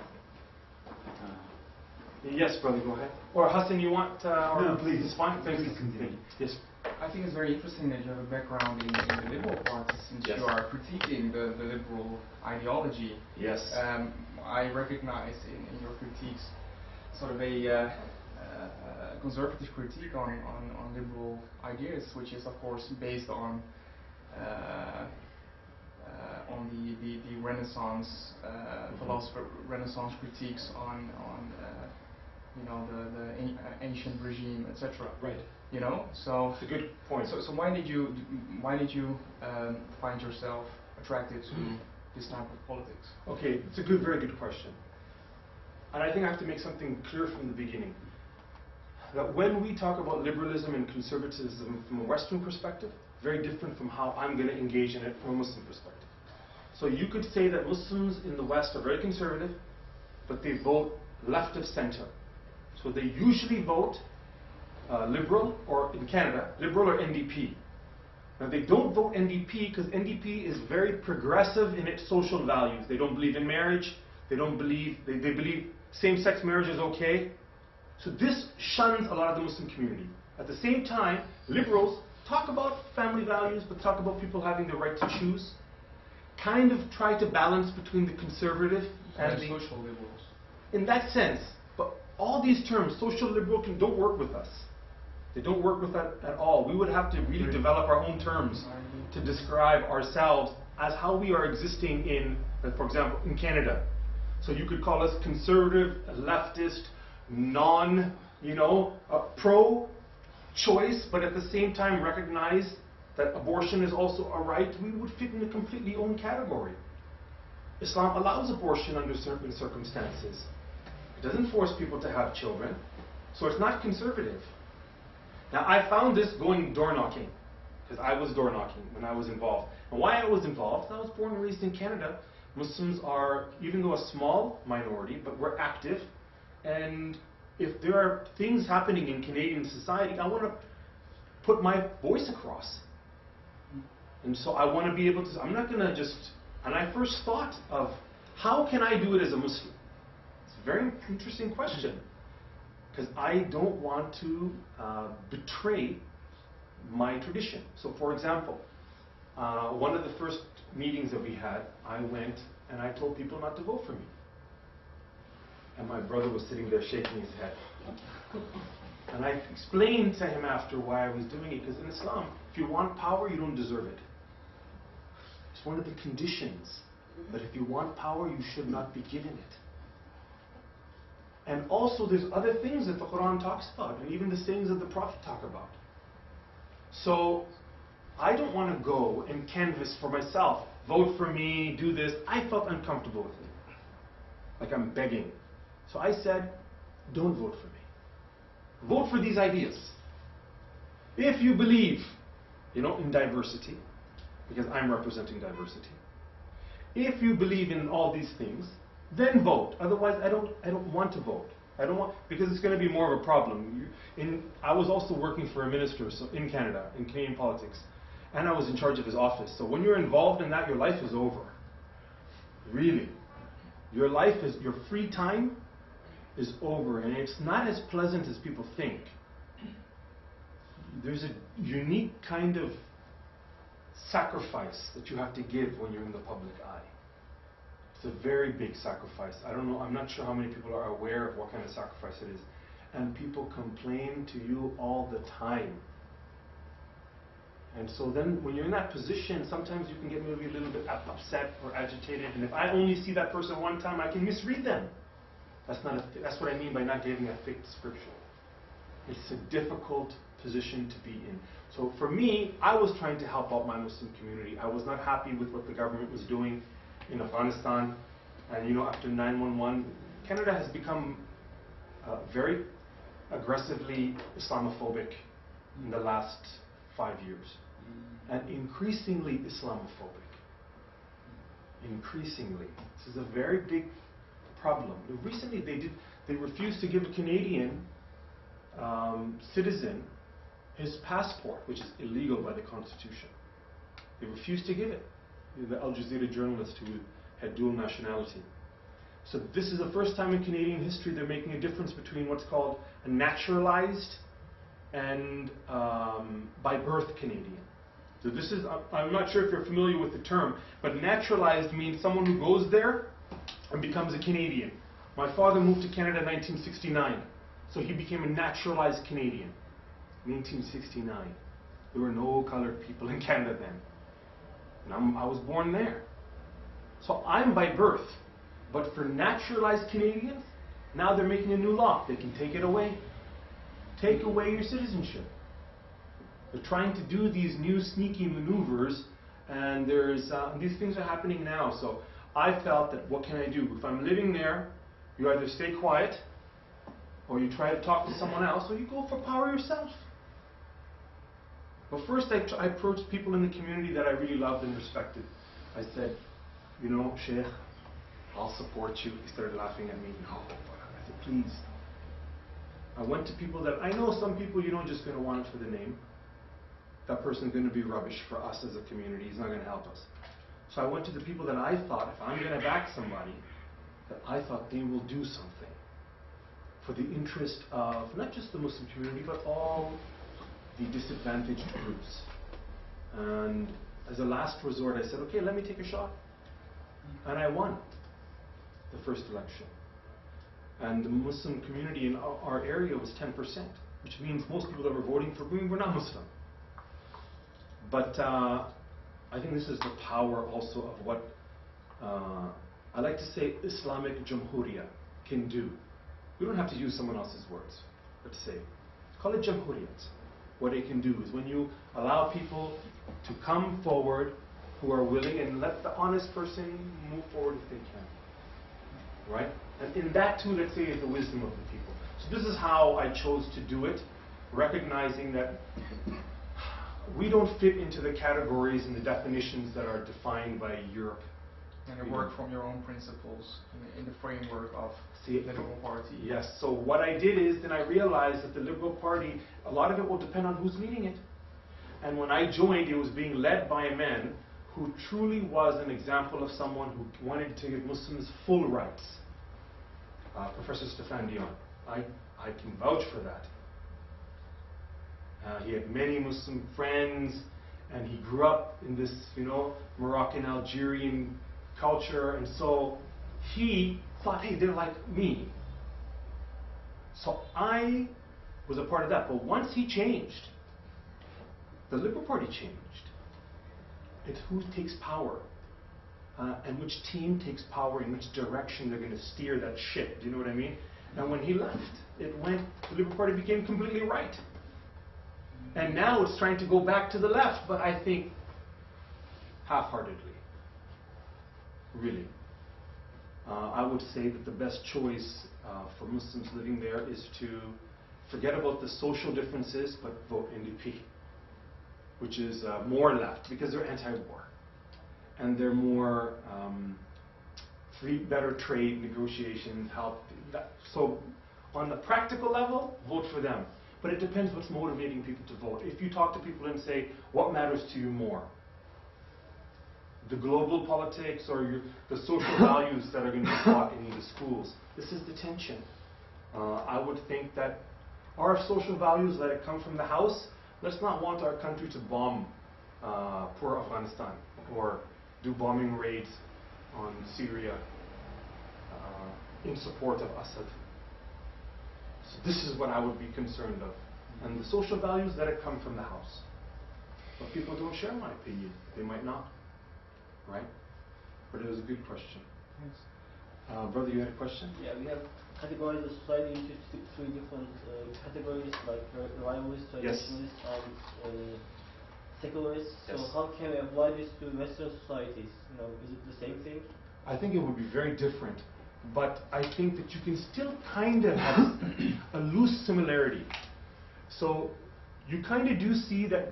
Yes, brother, go ahead. Or Hassan, you want? No, please. It's fine. Thank you. Please continue. Yes. I think it's very interesting that you have a background in the Liberal Party, since Yes. you are critiquing the liberal ideology. Yes. I recognize in your critiques sort of a conservative critique on liberal ideas, which is of course based on the Renaissance philosopher, Renaissance critiques on you know, the ancient regime, etc. Right. You know, so It's a good point. So why did you find yourself attracted to this type of politics? Okay, it's a very good question. And I think I have to make something clear from the beginning. That when we talk about liberalism and conservatism from a Western perspective, very different from how I'm going to engage in it from a Muslim perspective. So you could say that Muslims in the West are very conservative, but they vote left of center. So they usually vote Liberal, or in Canada, Liberal or NDP. Now they don't vote NDP because NDP is very progressive in its social values. They don't believe in marriage. They believe same-sex marriage is okay. So this shuns a lot of the Muslim community. At the same time, liberals talk about family values, but talk about people having the right to choose. Kind of try to balance between the conservative and the social liberals. in that sense. But all these terms, social liberal, don't work with us. They don't work with that at all. We would have to really develop our own terms to describe ourselves as how we are existing in, for example, in Canada. So you could call us conservative, leftist, pro-choice, but at the same time recognize that abortion is also a right. We would fit in a completely own category. Islam allows abortion under certain circumstances. It doesn't force people to have children, so it's not conservative. Now, I found this going door knocking, because I was door knocking when I was involved. And why I was involved, I was born and raised in Canada. Muslims are, even though a small minority, but we're active. And if there are things happening in Canadian society, I want to put my voice across. And so I want to be able to, I'm not going to just, and I first thought of, how can I do it as a Muslim? It's a very interesting question. Because I don't want to betray my tradition. So for example, one of the first meetings that we had, I went and I told people not to vote for me. And my brother was sitting there shaking his head. And I explained to him after why I was doing it, because in Islam, if you want power, you don't deserve it. It's one of the conditions. But if you want power, you should not be given it. And also there's other things that the Quran talks about, and even the sayings that the Prophet talk about. So I don't want to go and canvass for myself, vote for me, do this. I felt uncomfortable with it. Like I'm begging. So I said, don't vote for me. Vote for these ideas. If you believe, in diversity, because I'm representing diversity. If you believe in all these things, then vote. Otherwise, I don't want to vote. I don't want, because it's going to be more of a problem. I was also working for a minister in Canada, in Canadian politics, and I was in charge of his office. So when you're involved in that, your life is over. Really. Your free time is over, and it's not as pleasant as people think. There's a unique kind of sacrifice that you have to give when you're in the public eye. It's a very big sacrifice. I don't know, I'm not sure how many people are aware of what kind of sacrifice it is. And people complain to you all the time. And so then when you're in that position, sometimes you can get maybe a little bit upset or agitated. And if I only see that person one time, I can misread them. That's what I mean by not giving a thick description. It's a difficult position to be in. So for me, I was trying to help out my Muslim community. I was not happy with what the government was doing in Afghanistan. And you know, after 9/11, Canada has become very aggressively Islamophobic in the last 5 years, and increasingly Islamophobic. Increasingly, this is a very big problem. Recently, they refused to give a Canadian citizen his passport, which is illegal by the Constitution. They refused to give it. The Al Jazeera journalist who had dual nationality. So this is the first time in Canadian history they're making a difference between what's called a naturalized and by birth Canadian. So this is, I'm not sure if you're familiar with the term, but naturalized means someone who goes there and becomes a Canadian. My father moved to Canada in 1969, so he became a naturalized Canadian. 1969. There were no colored people in Canada then. And I was born there. So I'm by birth. But for naturalized Canadians, now they're making a new law. They can take it away. Take away your citizenship. They're trying to do these new sneaky maneuvers, and these things are happening now. So I felt that what can I do? If I'm living there, you either stay quiet, or you try to talk to someone else, or you go for power yourself. But first I approached people in the community that I really loved and respected. I said, you know, Sheikh, I'll support you. He started laughing at me. No, I said, please. I went to people that, I know some people you don't just going to want it for the name. That person's going to be rubbish for us as a community. He's not going to help us. So I went to the people that I thought, if I'm going to back somebody, that I thought they will do something for the interest of not just the Muslim community, but all the disadvantaged groups. And as a last resort, I said, okay, let me take a shot. And I won the first election. And the Muslim community in our area was 10%, which means most people that were voting for me were not Muslim. But I think this is the power also of what I like to say Islamic Jamhuriya can do. We don't have to use someone else's words, but to say, call it Jamhuriyat. What it can do is when you allow people to come forward who are willing, and let the honest person move forward if they can. Right? And in that too, let's say, is the wisdom of the people. So this is how I chose to do it, recognizing that we don't fit into the categories and the definitions that are defined by Europe. And you work from your own principles in the framework of the Liberal Party. Yes, so what I did is, then I realized that the Liberal Party, a lot of it will depend on who's leading it. And when I joined, it was being led by a man who truly was an example of someone who wanted to give Muslims full rights. Professor Stefan Dion. I can vouch for that. He had many Muslim friends, and he grew up in this, Moroccan, Algerian culture, and so he thought, hey, they're like me. So I was a part of that. But once he changed, the Liberal Party changed. It's who takes power, and which team takes power, in which direction they're going to steer that ship. Do you know what I mean? And when he left, the Liberal Party became completely right. And now it's trying to go back to the left, but I think half-heartedly. Really. I would say that the best choice for Muslims living there is to forget about the social differences, but vote NDP, which is more left, because they're anti-war. And they're more better trade negotiations, help. So on the practical level, vote for them. But it depends what's motivating people to vote. If you talk to people and say, what matters to you more? The global politics or the social values that are going to be taught in the schools? This is the tension. I would think that our social values, let it come from the house. Let's not want our country to bomb poor Afghanistan or do bombing raids on Syria in support of Assad. So this is what I would be concerned of. And the social values, let it come from the house. But people don't share my opinion. They might not. Right? But it was a good question. Yes. Brother, you had a question? Yeah, we have categorized the society into three different categories, like revivalists, traditionalists, and secularists. Yes. So how can we apply this to Western societies? Is it the same thing? I think it would be very different. But I think that you can still kind of have a loose similarity. So you kind of do see that,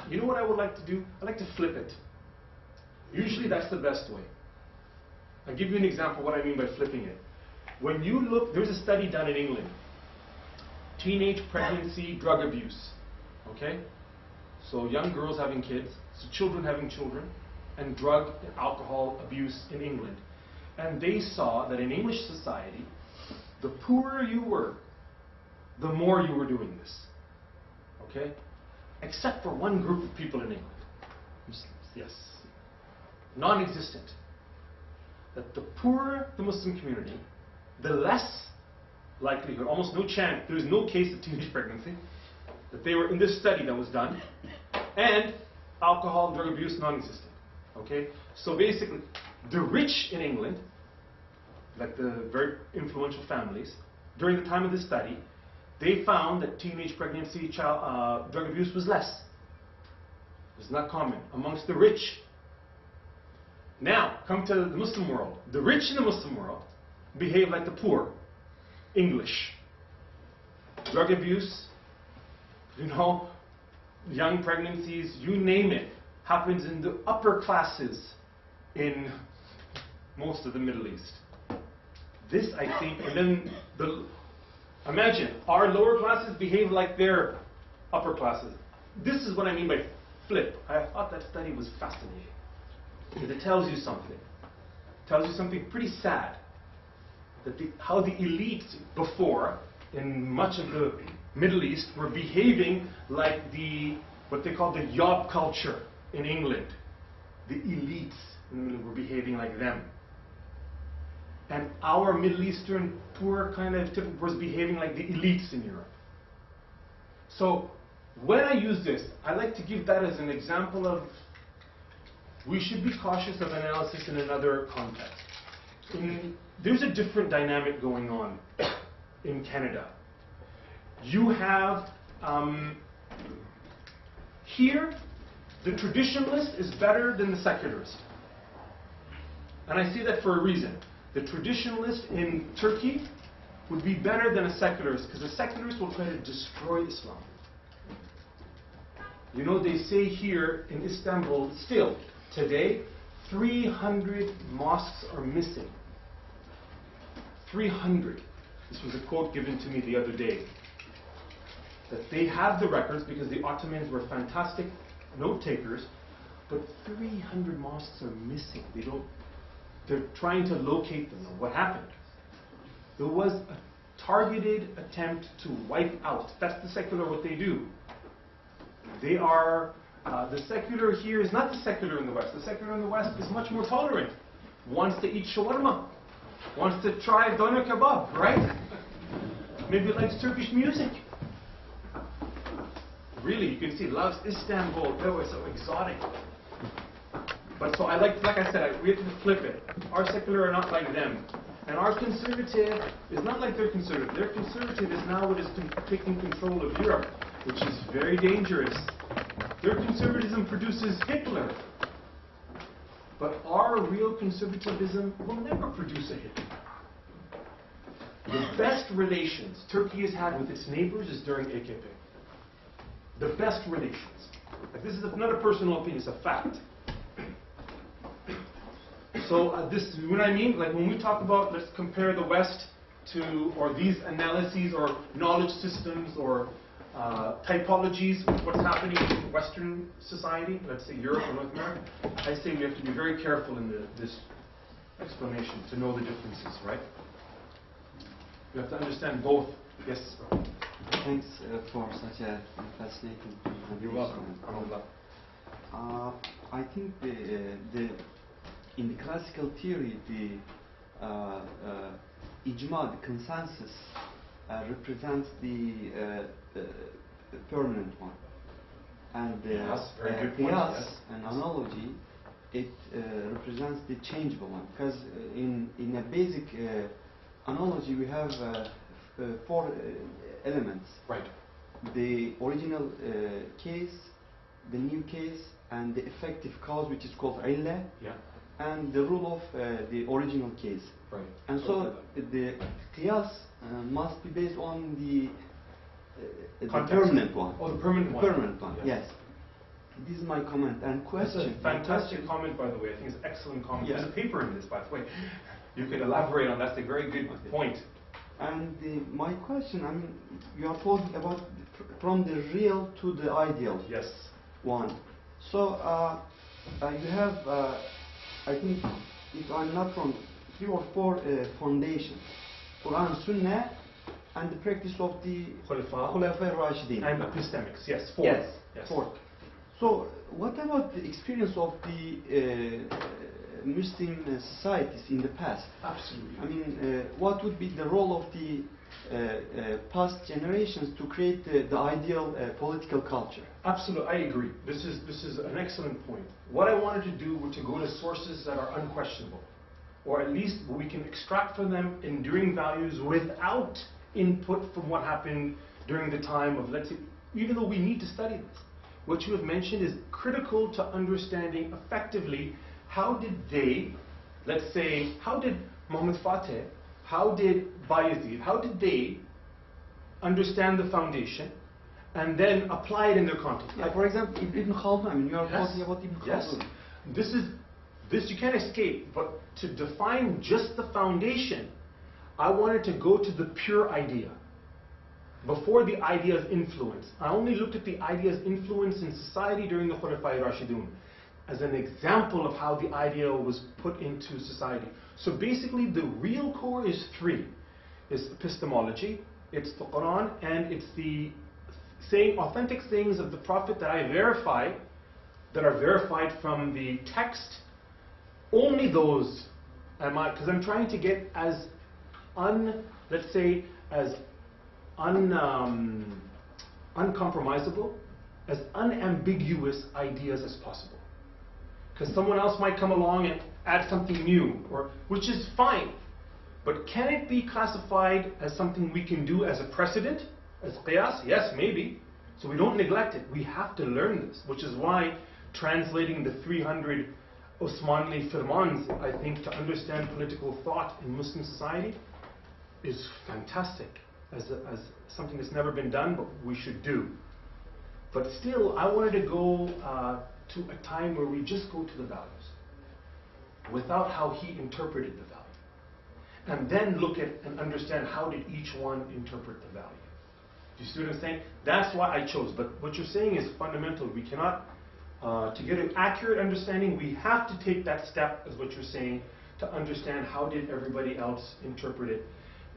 you know what I would like to do? I like to flip it. Usually that's the best way. I'll give you an example of what I mean by flipping it. When you look, there's a study done in England. Teenage pregnancy, drug abuse. Okay? So young girls having kids, so children having children, and drug and alcohol abuse in England. And they saw that in English society, the poorer you were, the more you were doing this. Okay? Except for one group of people in England. Muslims. Yes. Non-existent. That the poorer the Muslim community, the less likelihood, almost no chance, there is no case of teenage pregnancy, that they were in this study that was done, and alcohol, drug abuse, non-existent. Okay? So basically, the rich in England, like the very influential families, during the time of this study, they found that teenage pregnancy, drug abuse was less. It was not common amongst the rich. Now, come to the Muslim world. The rich in the Muslim world behave like the poor. English. Drug abuse, young pregnancies, you name it, happens in the upper classes in most of the Middle East. This, I think, and then imagine, our lower classes behave like their upper classes. This is what I mean by flip. I thought that study was fascinating. Because it tells you something. It tells you something pretty sad. That how the elites before, in much of the Middle East, were behaving like what they call the yob culture in England. The elites in England were behaving like them. And our Middle Eastern poor kind of typical was behaving like the elites in Europe. So when I use this, I like to give that as an example of we should be cautious of analysis in another context. There's a different dynamic going on in Canada. You have here, the traditionalist is better than the secularist. And I say that for a reason. The traditionalist in Turkey would be better than a secularist, because a secularist will try to destroy Islam. You know, they say here in Istanbul, still, today, 300 mosques are missing. 300. This was a quote given to me the other day. That they have the records because the Ottomans were fantastic note takers, but 300 mosques are missing. They're trying to locate them. What happened? There was a targeted attempt to wipe out. That's the secular, what they do. They are, the secular here is not the secular in the West. The secular in the West is much more tolerant. Wants to eat shawarma. Wants to try doner kebab, right? Maybe likes Turkish music. Really, you can see, loves Istanbul. Oh, it's so exotic. But so I like I said, we have to flip it. Our secular are not like them. And our conservative is not like their conservative. Their conservative is now what is taking control of Europe, which is very dangerous. Their conservatism produces Hitler. But our real conservatism will never produce a Hitler. The best relations Turkey has had with its neighbors is during AKP. The best relations. Like, this is not a personal opinion, it's a fact. So this is what I mean. Like when we talk about, let's compare the West to, or these analyses or knowledge systems or typologies with what's happening in Western society, let's say Europe or North America, I say we have to be very careful in this explanation to know the differences, right? We have to understand both. Yes? Thanks for such a fascinating presentation. You're welcome. I think in the classical theory, the ijma, the consensus, represents the permanent one, and the qiyas, an analogy, it represents the changeable one. Because in a basic analogy, we have 4 elements. Right. The original case, the new case, and the effective cause, which is called illah. Yeah. and the rule of the original case. Right. And so the qiyas must be based on the Context. permanent one. Oh, the permanent one. Permanent one, yes. This is my comment and That's question. a fantastic comment, by the way. I think it's an excellent comment. Yeah. There's a paper in this, by the way. You can elaborate on that. That's a very good point. And my question, I mean, you are talking about from the real to the ideal Yes. one. So you have, I think, if I'm not wrong, 3 or 4 foundations: Quran, Sunnah, and the practice of the Khulafa Rashidin. And epistemics. Yes. 4. Yes, Yes. 4. So, what about the experience of the Muslim societies in the past? Absolutely. I mean, what would be the role of the past generations to create the ideal political culture? Absolutely, I agree. This is an excellent point. What I wanted to do was to go to sources that are unquestionable, or at least we can extract from them enduring values without input from what happened during the time of, let's say, even though we need to study this. What you have mentioned is critical to understanding effectively how did they, let's say, how did Muhammad Fateh, how did Bayezid, how did they understand the foundation and then apply it in their context? Yeah, for example, Ibn Khaldun, I mean, you are Yes. talking about Ibn Yes. Khaldun. This you can't escape, but to define just the foundation, I wanted to go to the pure idea. Before the idea's influence. I only looked at the idea's influence in society during the Khulafa Rashidun as an example of how the idea was put into society. So basically the real core is 3. It's epistemology, it's the Quran, and it's the authentic sayings of the Prophet that I verify, that are verified from the text. Only those because I'm trying to get as let's say, as uncompromisable, as unambiguous ideas as possible. Because someone else might come along and add something new, which is fine. But can it be classified as something we can do as a precedent, as qiyas? Yes, maybe. So we don't neglect it. We have to learn this, which is why translating the 300 Osmanli firmans, I think, to understand political thought in Muslim society is fantastic. As something that's never been done, but we should do. But still, I wanted to go to a time where we just go to the values, without how he interpreted the value. And then look at and understand how did each one interpret the value. Do you see what I'm saying? That's why I chose. But what you're saying is fundamental. We cannot, to get an accurate understanding, we have to take that step, as what you're saying, to understand how did everybody else interpret it.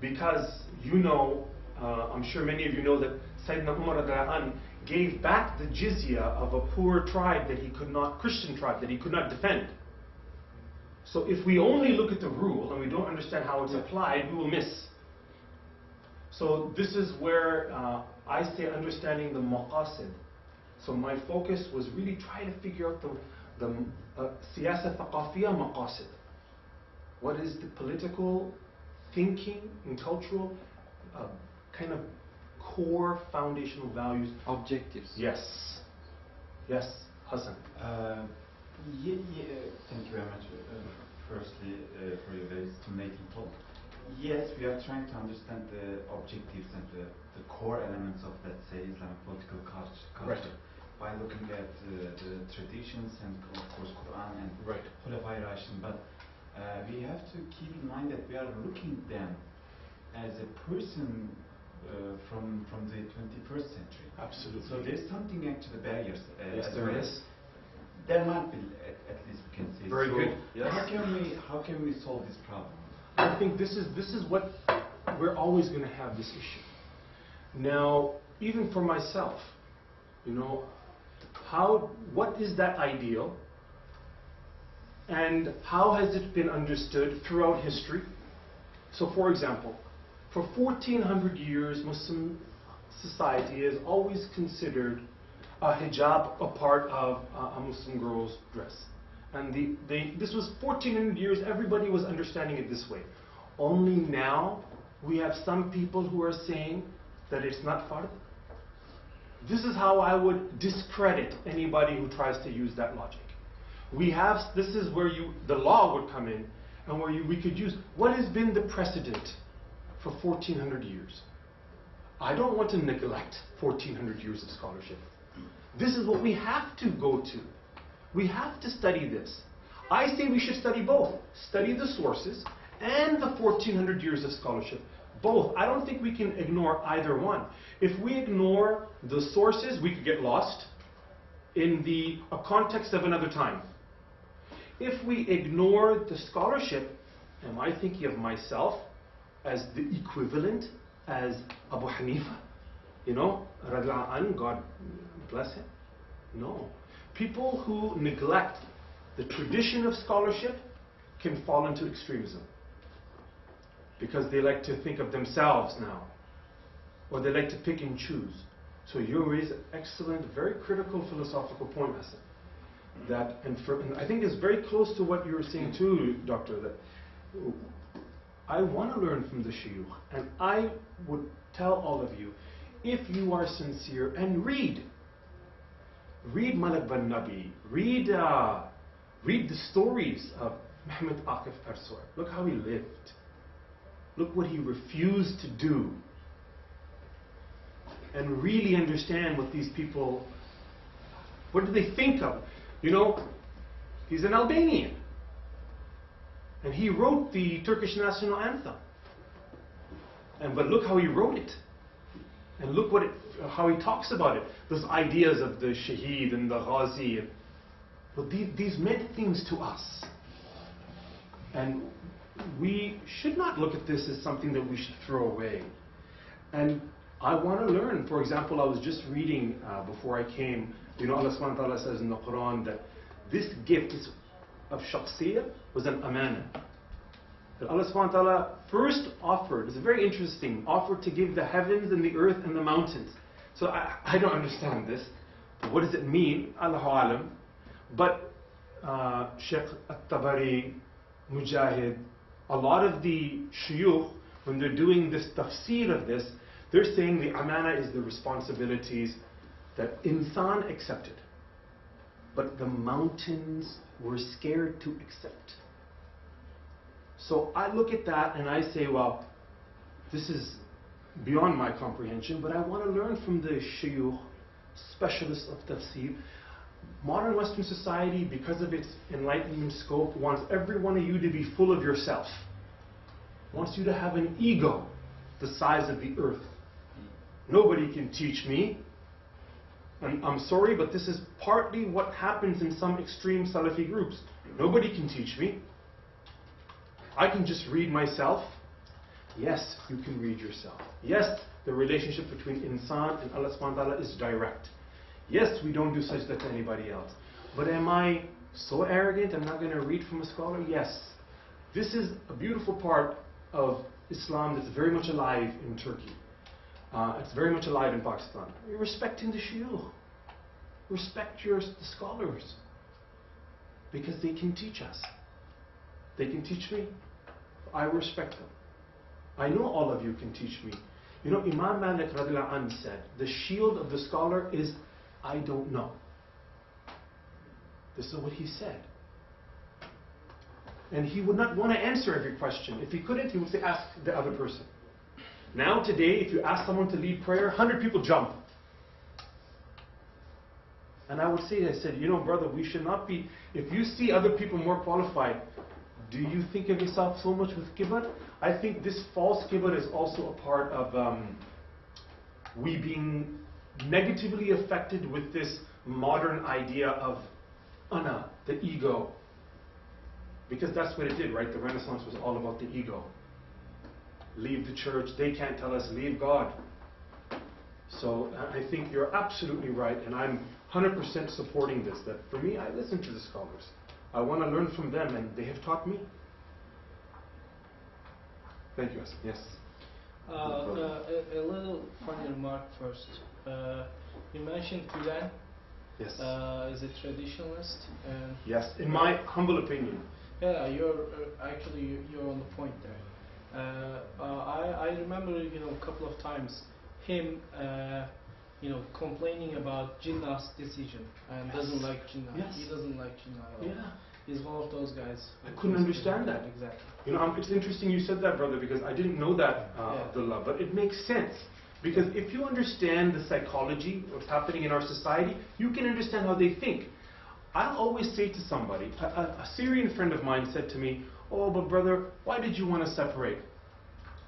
Because you know, I'm sure many of you know that Sayyidina Umar gave back the jizya of a poor tribe that he could not, Christian tribe, that he could not defend. So if we only look at the rule and we don't understand how it's applied, we will miss. So this is where I say understanding the maqasid. So my focus was really trying to figure out the siyasa thaqafiyya maqasid. What is the political thinking and cultural kind of core foundational values. Objectives. Yes. Yes, Hassan. Thank you very much. Firstly, for your very stimulating talk. Yes, we are trying to understand the objectives and the core elements of, let's say, Islamic political culture Right. by looking at the traditions and, of course, Quran and Right. Khulafa Rashidin. But we have to keep in mind that we are looking them as a person from the 21st century. Absolutely. So there's something actually barriers. Yes, as there well. is. There might be, at least we can say. Very so good. Yes. How can we solve this problem? I think this is what we're always going to have this issue. Now, even for myself, you know, what is that ideal, and how has it been understood throughout history? So, for example, for 1400 years, Muslim society has always considered a hijab a part of a Muslim girl's dress. And this was 1400 years, everybody was understanding it this way. Only now, we have some people who are saying that it's not fard. This is how I would discredit anybody who tries to use that logic. This is where the law would come in, and where we could use what has been the precedent for 1400 years. I don't want to neglect 1400 years of scholarship. This is what we have to go to. We have to study this. I say we should study both. Study the sources and the 1400 years of scholarship. Both. I don't think we can ignore either one. If we ignore the sources, we could get lost in a context of another time. If we ignore the scholarship, am I thinking of myself as the equivalent as Abu Hanifa? You know, radiallahu anh, God bless him. No. People who neglect the tradition of scholarship can fall into extremism, because they like to think of themselves now, or they like to pick and choose. So you raise an excellent, very critical philosophical point, Hassan. And I think it's very close to what you were saying too, Doctor, that I want to learn from the shuyukh, and I would tell all of you, if you are sincere, and read Malik bin Nabi, read the stories of Muhammad Aqif Arsoy. Look how he lived. Look what he refused to do. And really understand what these people, what do they think of? You know, he's an Albanian. And he wrote the Turkish national anthem. But look how he wrote it. And look how he talks about it. Those ideas of the Shaheed and the Ghazi. But these meant things to us. And we should not look at this as something that we should throw away. And I want to learn. For example, I was just reading before I came, you know, Allah subhanahu wa ta'ala says in the Quran that this gift of shakhsiyah was an amana. That Allah subhanahu wa ta'ala first offered, it's very interesting, offered to give the heavens and the earth and the mountains. So I don't understand this. But what does it mean? Allahu alam. But Sheikh At-Tabari, Mujahid, a lot of the shuyukh, when they're doing this tafsir of this, they're saying the amana is the responsibilities that insan accepted. But the mountains were scared to accept. So I look at that and I say, well, this is beyond my comprehension, but I want to learn from the shuyukh, specialists of tafsir. Modern Western society, because of its enlightenment scope, wants every one of you to be full of yourself. Wants you to have an ego the size of the earth. Nobody can teach me. And I'm sorry, but this is partly what happens in some extreme Salafi groups. Nobody can teach me. I can just read myself. Yes, you can read yourself. Yes, the relationship between insan and Allah subhanahu wa ta'ala is direct. Yes, we don't do sajda to anybody else. But am I so arrogant I'm not going to read from a scholar? Yes. This is a beautiful part of Islam that's very much alive in Turkey. It's very much alive in Pakistan. You're respecting the shuyukh. Respect the scholars. Because they can teach us. They can teach me. I respect them. I know all of you can teach me. You know, Imam Malik radiallahu anh said, the shield of the scholar is, I don't know. This is what he said. And he would not want to answer every question. If he couldn't, he would say, ask the other person. Now, today, if you ask someone to lead prayer, 100 people jump. And I would say, I said, you know, brother, we should not be, if you see other people more qualified, do you think of yourself so much with kibar? I think this false kibar is also a part of we being negatively affected with this modern idea of ana, the ego. Because that's what it did, right? The Renaissance was all about the ego. Leave the church, they can't tell us, leave God. So I think you're absolutely right, and I'm 100% supporting this, that for me, I listen to the scholars. I want to learn from them, and they have taught me. Thank you, Hassan. Yes? A little funny remark first. You mentioned Quran Yes. as a traditionalist. Yes, in my humble opinion. Yeah, you're actually you're on the point there. I remember, you know, a couple of times him complaining about Jinnah's decision and doesn't like Jinnah. Yes. He doesn't like Jinnah at all. Yeah. He's one of those guys. I couldn't understand that. Exactly. It's interesting you said that, brother, because I didn't know that, Abdullah, but it makes sense. Because if you understand the psychology, what's happening in our society, you can understand how they think. I'll always say to somebody, a Syrian friend of mine said to me, "Oh, but brother, why did you want to separate?"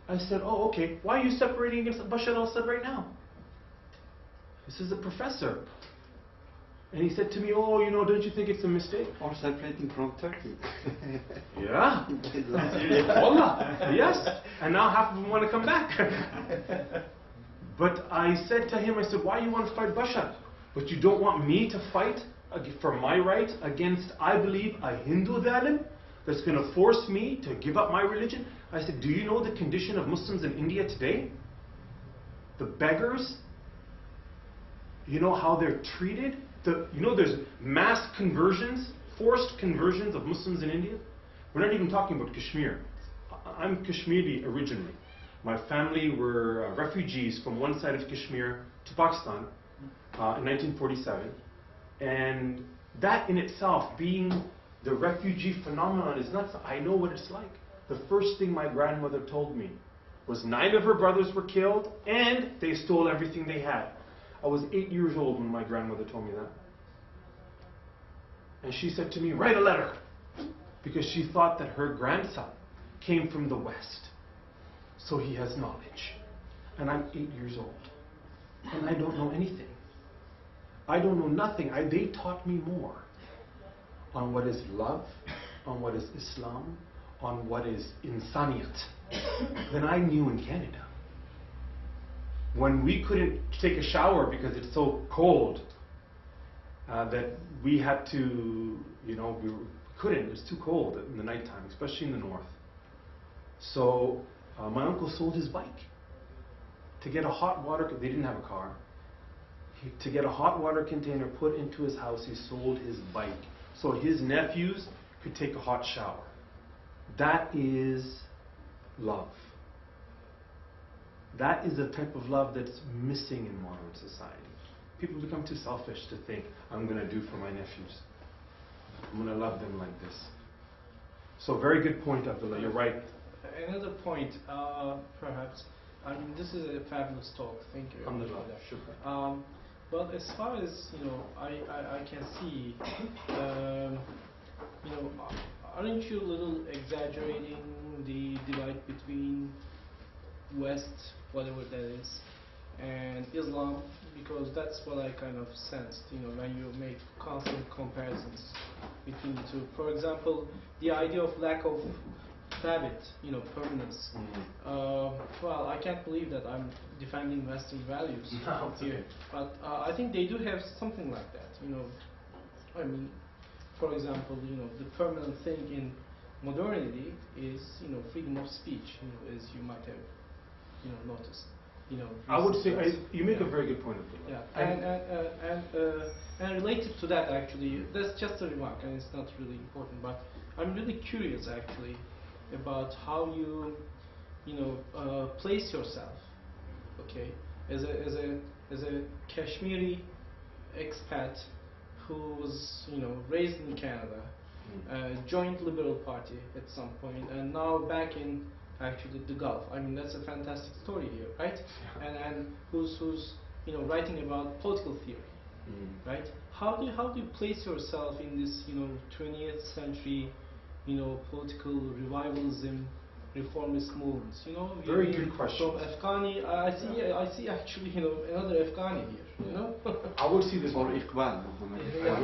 I said, "Oh, okay, why are you separating against Bashar al-Assad right now?" This is a professor. And he said to me, "Oh, don't you think it's a mistake?" Or separating from Turkey. Yeah. Wallah, yes. And now half of them want to come back. But I said to him, I said, "Why you want to fight Bashar? But you don't want me to fight for my right against, I believe, a Hindu dhalim that's going to force me to give up my religion?" I said, "Do you know the condition of Muslims in India today? The beggars, you know how they're treated? There's mass conversions, forced conversions of Muslims in India. We're not even talking about Kashmir. I'm Kashmiri originally. My family were refugees from one side of Kashmir to Pakistan in 1947. And that in itself, being the refugee phenomenon, is nuts. I know what it's like. The first thing my grandmother told me was 9 of her brothers were killed and they stole everything they had. I was 8 years old when my grandmother told me that. And she said to me, "Write a letter," because she thought that her grandson came from the West. So he has knowledge. And I'm 8 years old. And I don't know anything. I don't know nothing. They taught me more on what is love, on what is Islam, on what is insaniyat than I knew in Canada. When we couldn't take a shower because it's so cold that we had to, we couldn't. It was too cold in the nighttime, especially in the north. So my uncle sold his bike to get a hot water. They didn't have a car. To get a hot water container put into his house, he sold his bike so his nephews could take a hot shower. That is love. That is the type of love that's missing in modern society. People become too selfish to think, "I'm going to do for my nephews. I'm going to love them like this." So very good point, Abdullah. You're right. Another point, perhaps. This is a fabulous talk. Thank you. Alhamdulillah. Shukran. But as far as I can see, aren't you a little exaggerating the divide between West, whatever that is, and Islam? Because that's what I kind of sensed, when you make constant comparisons between the two. For example, the idea of lack of habit, permanence. Well, I can't believe that I'm defending Western values here, but I think they do have something like that. For example, the permanent thing in modernity is, freedom of speech, as you might have, noticed. I would say you make a very good point. Yeah, and related to that, actually, that's just a remark, and it's not really important. But I'm really curious, actually, about how you, place yourself, okay, as a Kashmiri expat who was, raised in Canada, joined Liberal Party at some point, and now back in actually the Gulf. That's a fantastic story here, right? And who's writing about political theory, right? How do you place yourself in this 20th century political revivalism, reformist movements? Very good question. From Afghani, I see actually another Afghani here. I would see this Or Iqbal. Yeah.